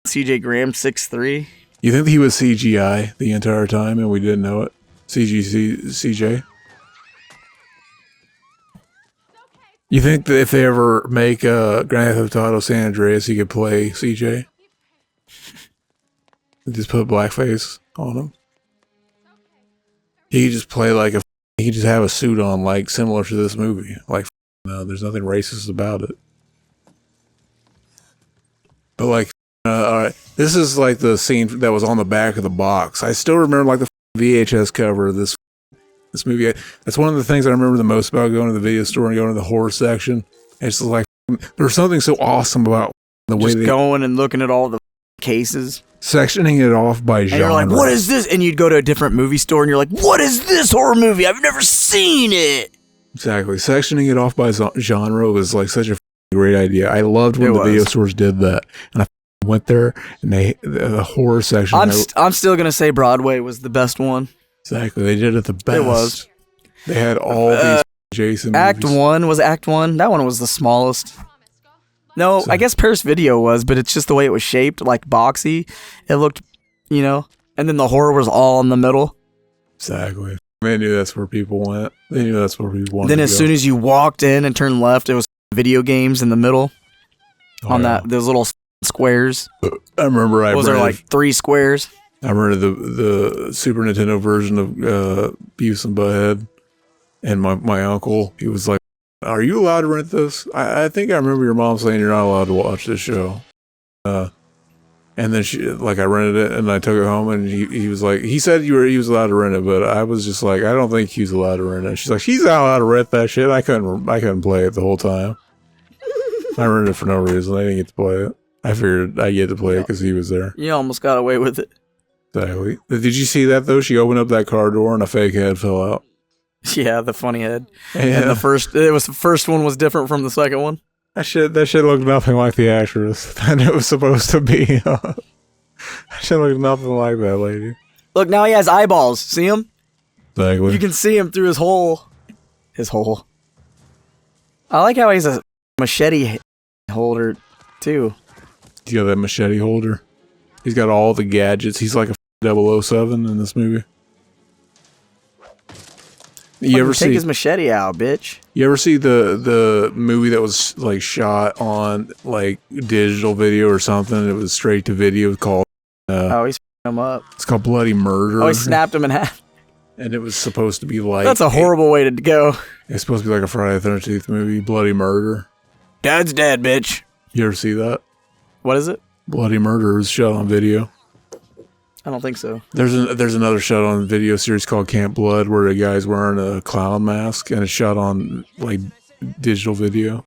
CJ Graham, 6'3". You think he was CGI the entire time and we didn't know it? CJ? You think that if they ever make Grand Theft Auto San Andreas, he could play CJ? Just put blackface on him. He could just play like he could just have a suit on, like similar to this movie. Like, no, there's nothing racist about it. But like, all right, this is like the scene that was on the back of the box. I still remember like the VHS cover of this movie. That's one of the things I remember the most about going to the video store and going to the horror section. It's like there's something so awesome about the way Just they going and looking at all the cases. sectioning it off by genre. And you're like, what is this? And you'd go to a different movie store and you're like, what is this horror movie? I've never seen it. Exactly. Sectioning it off by genre was like such a great idea. I loved when It the was. video stores did that, and I went there and the horror section. I'm still gonna say Broadway was the best one. Exactly, they did it the best. It was. They had all these Jason Act movies. 1 was Act 1. That one was the smallest. No, So- I guess Paris Video was, but it's just the way it was shaped, like boxy. It looked, and then the horror was all in the middle. Exactly. They knew that's where people went. They knew that's where people wanted Then to as go. soon as you walked in and turned left, it was video games in the middle on those little squares. I remember Those are like 3 squares. I remember the Super Nintendo version of Beavis and Butthead, and my uncle, he was like, "Are you allowed to rent this?" I think I remember your mom saying you're not allowed to watch this show. And then I rented it and I took it home, and he was like, he said he was allowed to rent it, but I was just like, I don't think he was allowed to rent it. She's like, he's not allowed to rent that shit. I couldn't play it the whole time. I rented it for no reason. I didn't get to play it. I figured I get to play it because he was there. You almost got away with it. Exactly. Did you see that though? She opened up that car door and a fake head fell out. Yeah, the funny head. Yeah. And the first one was different from the second one. That shit looked nothing like the actress that it was supposed to be. That shit looked nothing like that lady. Look, now he has eyeballs. See him? Exactly. You can see him through his hole. His hole. I like how he's a machete holder, too. You got that machete holder. He's got all the gadgets. He's like a 007 in this movie. You ever take see his machete out, bitch? You ever see the movie that was like shot on like digital video or something? It was straight to video called. Oh, he's f***ing him up. It's called Bloody Murder. Oh, he snapped him in half. And it was supposed to be like. That's a horrible way to go. It's supposed to be like a Friday the 13th movie, Bloody Murder. Dad's dead, bitch. You ever see that? What is it? Bloody Murder was shot on video. I don't think so. There's another shot on video series called Camp Blood where a guy's wearing a clown mask and it's shot on like digital video.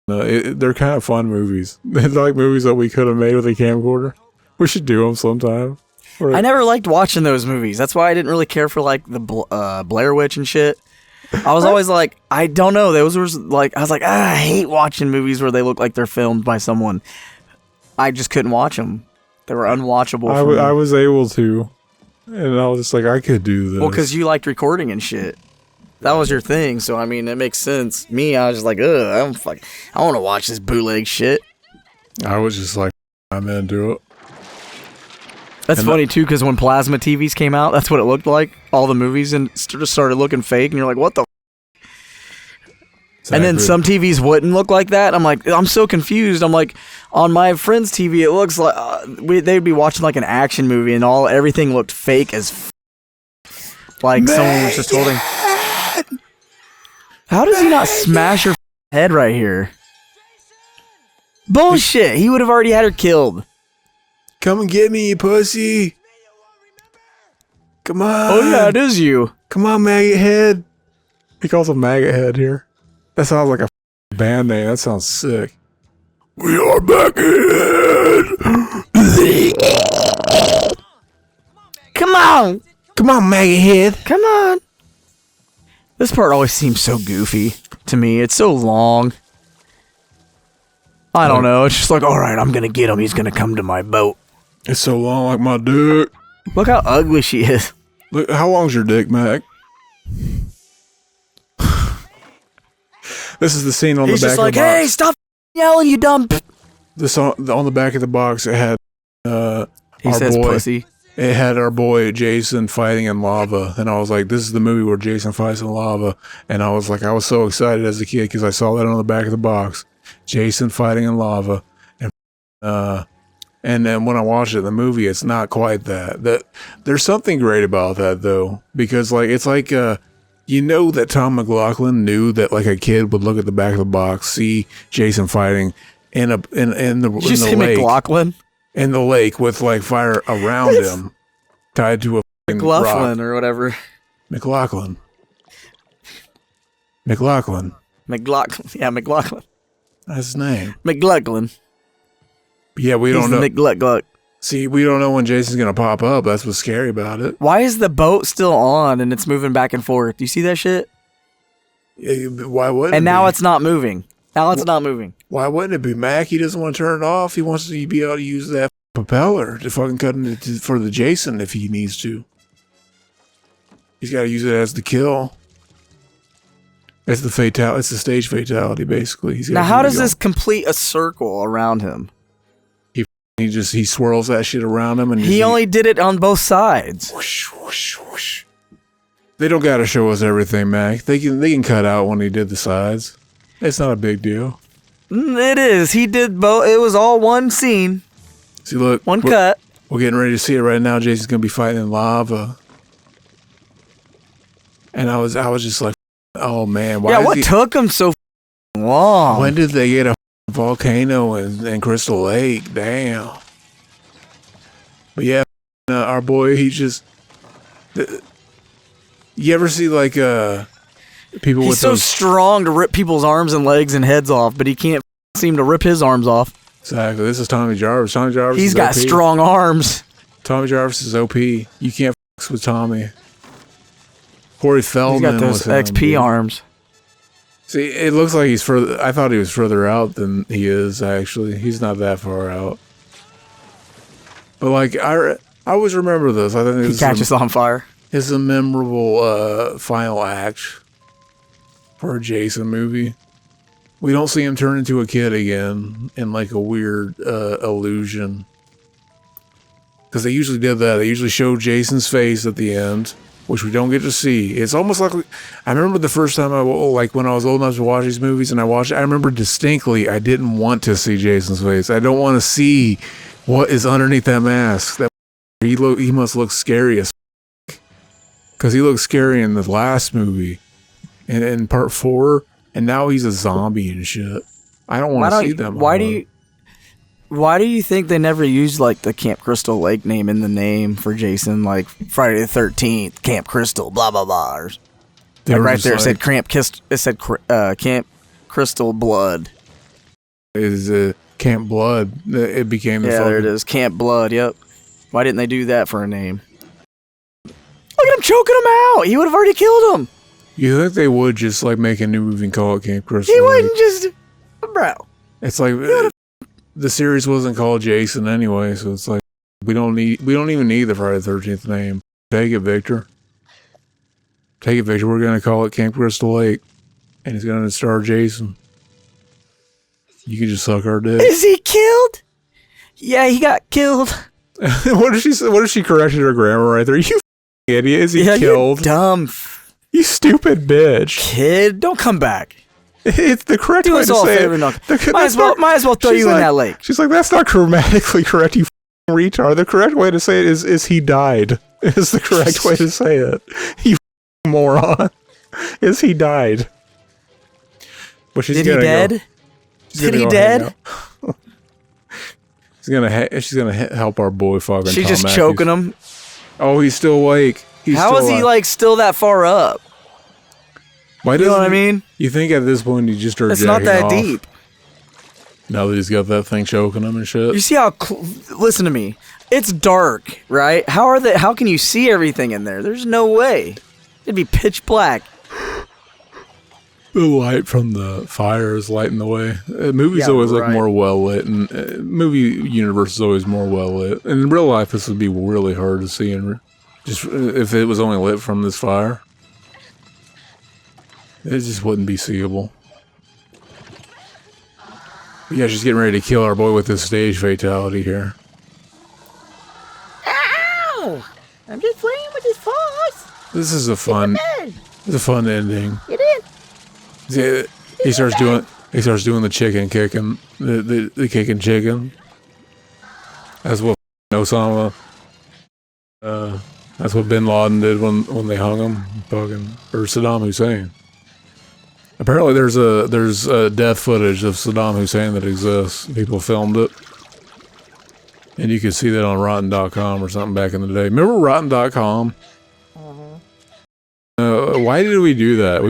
They're kind of fun movies. They're like movies that we could have made with a camcorder. We should do them sometime. I never liked watching those movies. That's why I didn't really care for like the Blair Witch and shit. I was always like, I don't know. Those were like, I was like, I hate watching movies where they look like they're filmed by someone. I just couldn't watch them. They were unwatchable. I was able to, and I was just like, I could do this. Well, because you liked recording and shit. That was your thing, so I mean, it makes sense. Me, I was just like, ugh, I want to watch this bootleg shit. I was just like, I'm into it. That's funny too, because when plasma TVs came out, that's what it looked like. All the movies and just started looking fake, and you're like, what the? And then some TVs wouldn't look like that. I'm like, I'm so confused. I'm like, on my friend's TV, it looks like they'd be watching like an action movie, and everything looked fake as like someone was just holding. How does he not smash her head right here? Bullshit. He would have already had her killed. Come and get me, you pussy. Come on. Oh yeah, it is you. Come on, maggot head. He calls him maggot head here. That sounds like a band name. That sounds sick. We are maggot head. Come on. Come on, maggot head. Come on. This part always seems so goofy to me. It's so long. I don't know. It's just like, all right, I'm going to get him. He's going to come to my boat. It's so long, like my dick. Look how ugly she is. Look, how long's your dick, Mac? This is the scene on He's the back just of like, the box. hey, stop yelling, you dumb. This on the back of the box, it had He our says boy. pussy. It had our boy Jason fighting in lava, and I was like, "This is the movie where Jason fights in lava." And I was like, I was so excited as a kid because I saw that on the back of the box, Jason fighting in lava, and then when I watched it, the movie, it's not quite that. That there's something great about that though, because like it's like you know that Tom McLaughlin knew that like a kid would look at the back of the box, see Jason fighting in the Did you say lake. McLaughlin? In the lake with like fire around him, tied to a McLaughlin rock. or whatever. McLaughlin. McLaughlin. Yeah, McLaughlin. That's his name. McLaughlin. Yeah, we don't know. McGluck. See, we don't know when Jason's gonna pop up. That's what's scary about it. Why is the boat still on and it's moving back and forth? Do you see that shit? Why would? And now it's not moving. Now it's not moving. Why wouldn't it be, Mac? He doesn't want to turn it off. He wants to be able to use that propeller to fucking cut it for the Jason if he needs to. He's got to use it as the kill. It's the fatality. It's the stage fatality, basically. Now, how does this complete a circle around him? He swirls that shit around him, and he only did it on both sides. Whoosh, whoosh, whoosh. They don't got to show us everything, Mac. They can cut out when he did the sides. It's not a big deal. It is. He did both. It was all one scene. See, look, one cut. We're getting ready to see it right now. Jason's gonna be fighting in lava, and I was just like, oh man, what took him so long? When did they get a volcano in Crystal Lake? Damn. But yeah, our boy, he just. You ever see like people He's with so those strong to rip people's arms and legs and heads off, but he can't seem to rip his arms off. Exactly. This is Tommy Jarvis. Tommy Jarvis. He's got OP. strong arms. Tommy Jarvis is OP. You can't f with Tommy. Corey Feldman. He's got those XP arms. See, it looks like he's further. I thought he was further out than he is. Actually, he's not that far out. But like I always remember this. I think he catches on fire. It's a memorable final act for a Jason movie. We don't see him turn into a kid again in like a weird illusion. Because they usually did that. They usually showed Jason's face at the end, which we don't get to see. It's almost like I remember the first time when I was old enough to watch these movies and I remember distinctly I didn't want to see Jason's face. I don't want to see what is underneath that mask. That he must look scary as because he looked scary in the last movie and in part 4, and now he's a zombie and shit. I don't want to see them. Why do you think they never used like the Camp Crystal Lake name in the name for Jason, like Friday the 13th, Camp Crystal, blah blah blah? Like right there, it said Camp Crystal Blood. Is Camp Blood? It became there it is, Camp Blood. Yep. Why didn't they do that for a name? Look at him choking him out. He would have already killed him. You think they would just like make a new movie and call it Camp Crystal? He wouldn't just, bro. It's like the series wasn't called Jason anyway, so it's like we don't even need the Friday the 13th name. Take it, Victor. Take it, Victor. We're gonna call it Camp Crystal Lake, and it's gonna star Jason. You can just suck our dick. Is he killed? Yeah, he got killed. What if she corrected her grammar right there? You idiot. Is he killed? You dumb. You stupid bitch. Kid, don't come back. It's the correct way to say it. Might as well throw you in that lake. She's like, that's not grammatically correct, you retard. The correct way to say it is he died. Is the correct way to say it. You moron. Is he died. But she's Did he dead? Did he dead? She's gonna help our boy fucking She's Thom just Mathews. choking him. Oh, he's still awake. How is he like still that far up? Why you know what I mean? You think at this point he just started It's not that off. deep. Now that he's got that thing choking him and shit. You see how? Listen to me. It's dark, right? How can you see everything in there? There's no way. It'd be pitch black. The light from the fire is lighting the way. Movies always look more well lit, and movie universe is always more well lit. And in real life, this would be really hard to see, just if it was only lit from this fire. It just wouldn't be seeable. But yeah, she's getting ready to kill our boy with this stage fatality here. Ow! I'm just playing with his paws. This is a fun ending. It is. He starts doing the chicken kicking, the kicking chicken. That's what Osama. That's what Bin Laden did when they hung him, or Saddam Hussein. Apparently, there's death footage of Saddam Hussein that exists. People filmed it, and you can see that on Rotten.com or something back in the day. Remember Rotten.com? Why did we do that?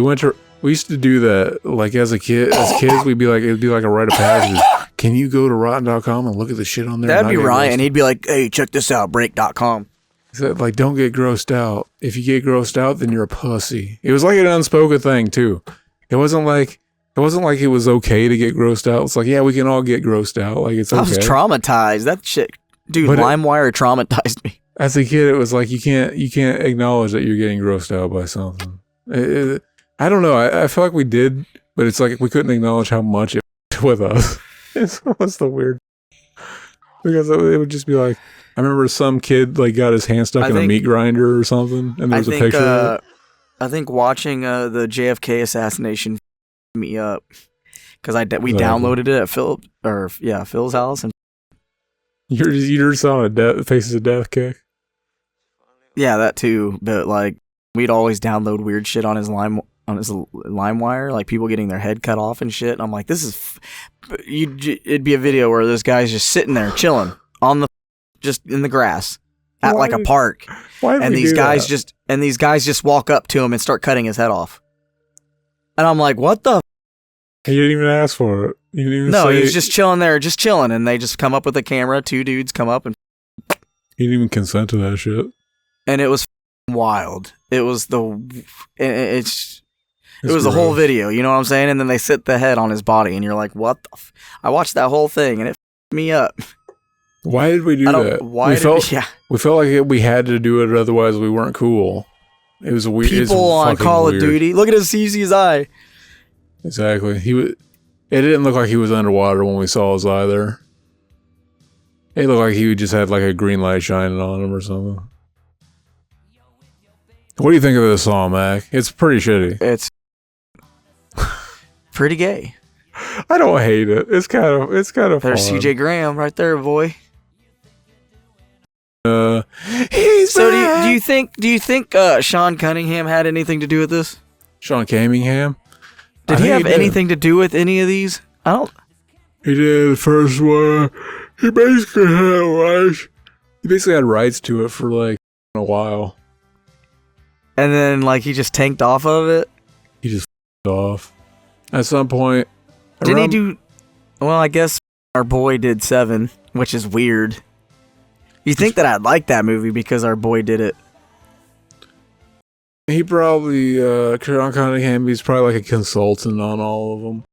We used to do that, like as kids, it'd be like a rite of passage. Can you go to Rotten.com and look at the shit on there? That'd be Ryan. He'd be like, hey, check this out, break.com. So, like, don't get grossed out. If you get grossed out, then you're a pussy. It was like an unspoken thing, too. It wasn't like It wasn't like it was okay to get grossed out. It's like, yeah, we can all get grossed out. Like, it's okay. I was traumatized. That shit, dude. But LimeWire traumatized me. As a kid, it was like you can't acknowledge that you're getting grossed out by something. I don't know. I feel like we did, but it's like we couldn't acknowledge how much it with us. What's the weird? Because it would just be like, I remember some kid like got his hand stuck in a meat grinder or something, and there was a picture of it. I think watching the JFK assassination me up because we downloaded it at Phil's house, and you're just on a Faces of Death kick. Yeah, that too. But like, we'd always download weird shit on his LimeWire, like people getting their head cut off and shit. And I'm like, this is. It'd be a video where this guy's just sitting there chilling on just in the grass at like a park, and these guys just walk up to him and start cutting his head off. And I'm like, what the? You didn't even ask for it. You didn't even No, say he was just chilling there, just chilling, and they just come up with a camera. Two dudes come up and. He didn't even consent to that shit. And it was wild. It was the whole video, you know what I'm saying? And then they sit the head on his body, and you're like, what the I watched that whole thing, and it me up. Why did we do that? We felt like we had to do it, otherwise we weren't cool. It was weird. People on Call of Duty. Look at his CC's eye. Exactly. It didn't look like he was underwater when we saw his eye there. It looked like he just had like a green light shining on him or something. What do you think of this song, Mac? It's pretty shitty. It's pretty gay. I don't hate it. It's kind of There's fun. CJ Graham right there, boy. Do you think Sean Cunningham had anything to do with this? Sean Cunningham? Did he have anything to do with any of these? I don't. He did the first one. He basically had rights. He basically had rights to it for like a while. And then like he just tanked off of it? He just off. At some point. Didn't he do... Well, I guess our boy did 7, which is weird. You think that I'd like that movie because our boy did it. He probably... Sean Cunningham, he's probably like a consultant on all of them.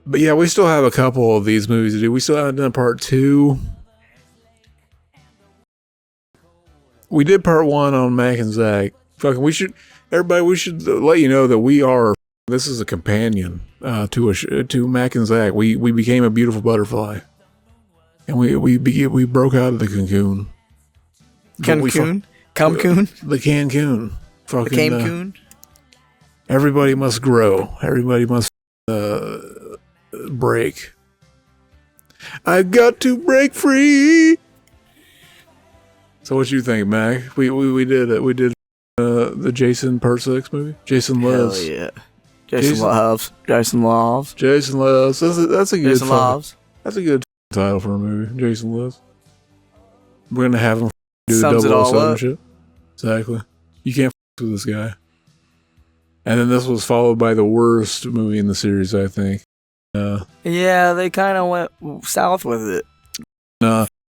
But yeah, we still have a couple of these movies to do. We still haven't done part 2. We did part 1 on Mac and Zach. Fucking, we should let you know that this is a companion to Mac and Zach. We became a beautiful butterfly, and we broke out of the cocoon. Cancun? The Cancun. Fucking, the Cancun? Everybody must grow. Everybody must break. I've got to break free. So what you think, Mac? We did it. We did the Jason Persix movie. Jason Lives. Hell yeah. Jason Loves. Jason Lives. That's a good Jason Loves. That's a good title for a movie. Jason Lives. We're gonna have him do Sums the it all 007 up. shit. Exactly. You can't with this guy. And then this was followed by the worst movie in the series, I think. Yeah, they kind of went south with it.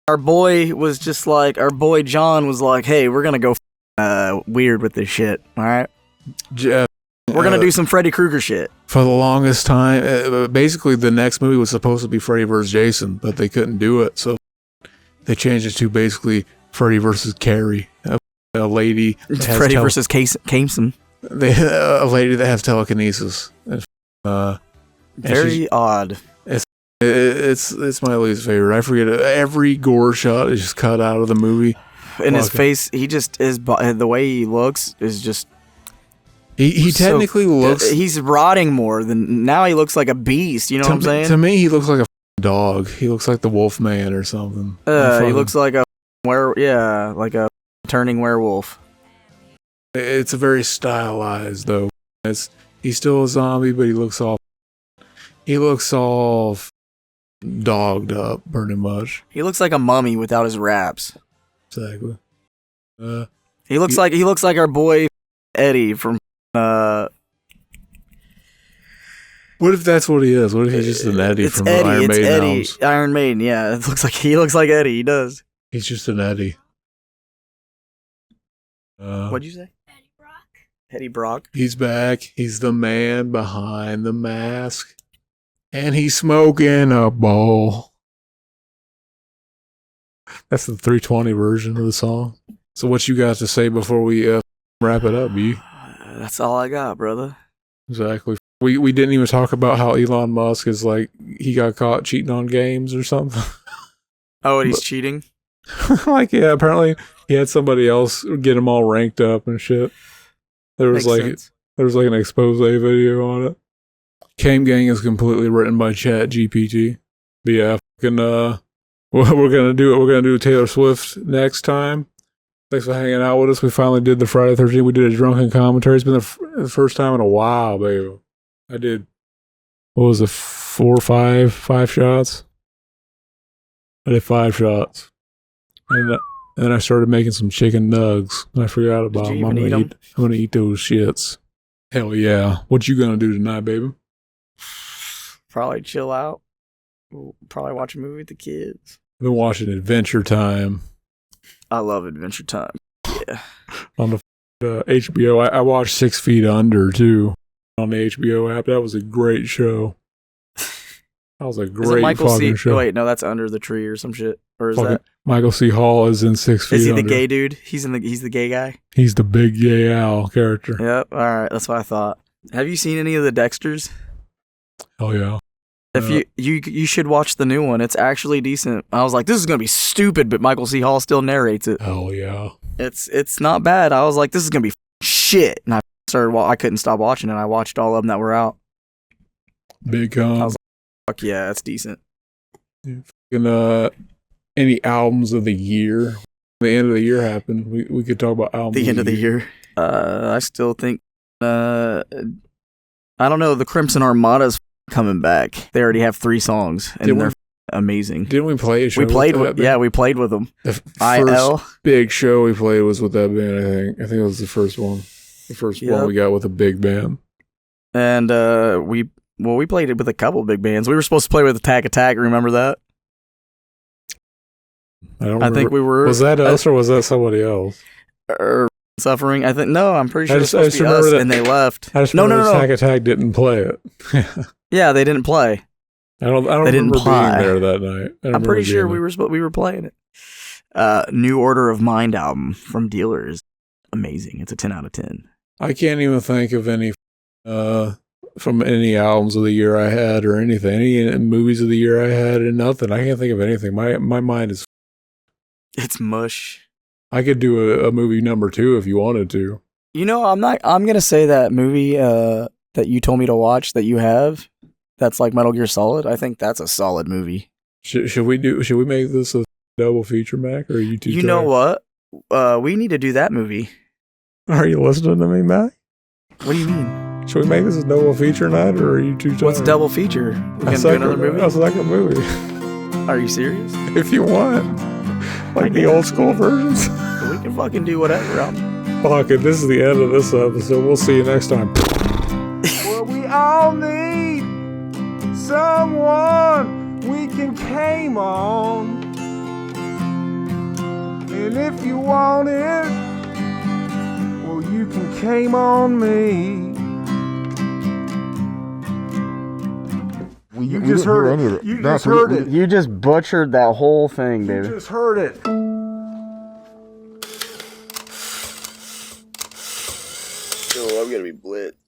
Our boy John was like, hey, we're going to go weird with this shit, all right? We're going to do some Freddy Krueger shit. For the longest time, basically the next movie was supposed to be Freddy vs. Jason, but they couldn't do it, so they changed it to basically Freddy vs. Carrie. A lady... It's Freddy vs. Cameson. A lady that has telekinesis. Very odd. It's my least favorite. I forget it. Every gore shot is just cut out of the movie. In his face, he just is. The way he looks is just. He technically looks. He's rotting more than now. He looks like a beast. You know what I'm saying? To me, he looks like a dog. He looks like the Wolfman or something. He looks like a like a turning werewolf. It's a very stylized though. He's still a zombie, but he looks all dogged up pretty much. He looks like a mummy without his wraps. Exactly. He looks like our boy Eddie from What if that's what he is? What if he's just an Eddie from Iron Maiden albums? Iron Maiden, yeah. He looks like Eddie, he does. He's just an Eddie. What'd you say? Eddie Brock. Eddie Brock. He's back. He's the man behind the mask. And he's smoking a bowl. That's the 320 version of the song. So what you got to say before we wrap it up, B? That's all I got, brother. Exactly. We didn't even talk about how Elon Musk is like, he got caught cheating on games or something. Oh, and he's cheating? Like, yeah, apparently he had somebody else get him all ranked up and shit. There was Makes sense. an expose video on it. Came Gang is completely written by Chat GPT. But yeah, fucking, we're gonna do Taylor Swift next time. Thanks for hanging out with us. We finally did the Friday 13th. We did a drunken commentary. It's been the first time in a while, baby. I did, what was it, 4 or 5 shots? I did 5 shots. And then I started making some chicken nugs. And I forgot about them. I'm gonna eat those shits. Hell yeah. What you gonna do tonight, baby? Probably chill out. We'll probably watch a movie with the kids. I've been watching Adventure Time. I love Adventure Time. Yeah. On the HBO. I watched 6 Feet Under, too, on the HBO app. That was a great show. That was a great fucking show. Oh, wait, no, that's Under the Tree or some shit. Or is that Michael C. Hall is in 6 Feet Under. Is he the gay dude? He's the gay guy? He's the big gay owl character. Yep. All right. That's what I thought. Have you seen any of the Dexters? Oh, yeah. If you should watch the new one. It's actually decent. I was like, this is gonna be stupid, but Michael C. Hall still narrates it. Oh yeah. It's not bad. I was like, this is gonna be shit, and I couldn't stop watching it. I watched all of them that were out. Big I was like, fuck yeah, that's decent. Any albums of the year? The end of the year happened. We could talk about albums. The end of the year. I still think. I don't know. The Crimson Armada's coming back. They already have 3 songs, and they're amazing. Didn't we play a show? We played with them. The first big show we played was with that band. I think it was the first one. The first one we got with a big band. And we played it with a couple big bands. We were supposed to play with Attack Attack. Remember that? I think we were. Was that us or was that somebody else? Suffering. I think no. I'm pretty sure it was I supposed to be us, and they left. I just remember Attack Attack didn't play it. Yeah, they didn't play. I don't remember being there that night. I'm pretty sure we were playing it. New Order of Mind album from Dealer is amazing. It's a 10 out of 10. I can't even think of any from any albums of the year I had or anything. Any movies of the year I had and nothing. I can't think of anything. My mind is. It's mush. I could do a movie number 2 if you wanted to. You know, I'm gonna say that movie that you told me to watch that you have. That's like Metal Gear Solid. I think that's a solid movie. Should we make this a double feature, Mac, or are you too tired? Know what? We need to do that movie. Are you listening to me, Mac? What do you mean? Should we make this a double feature night, or are you too tired? What's double feature? We gonna do another movie? A second movie. Are you serious? If you want. Like the old school versions. We can fucking do whatever. Fuck it, this is the end of this episode. We'll see you next time. Well, we all need someone we can came on. And if you want it, well, you can came on me. You just heard it. You just heard it. You just butchered that whole thing, baby. You just heard it. Oh, I'm gonna be blitzed.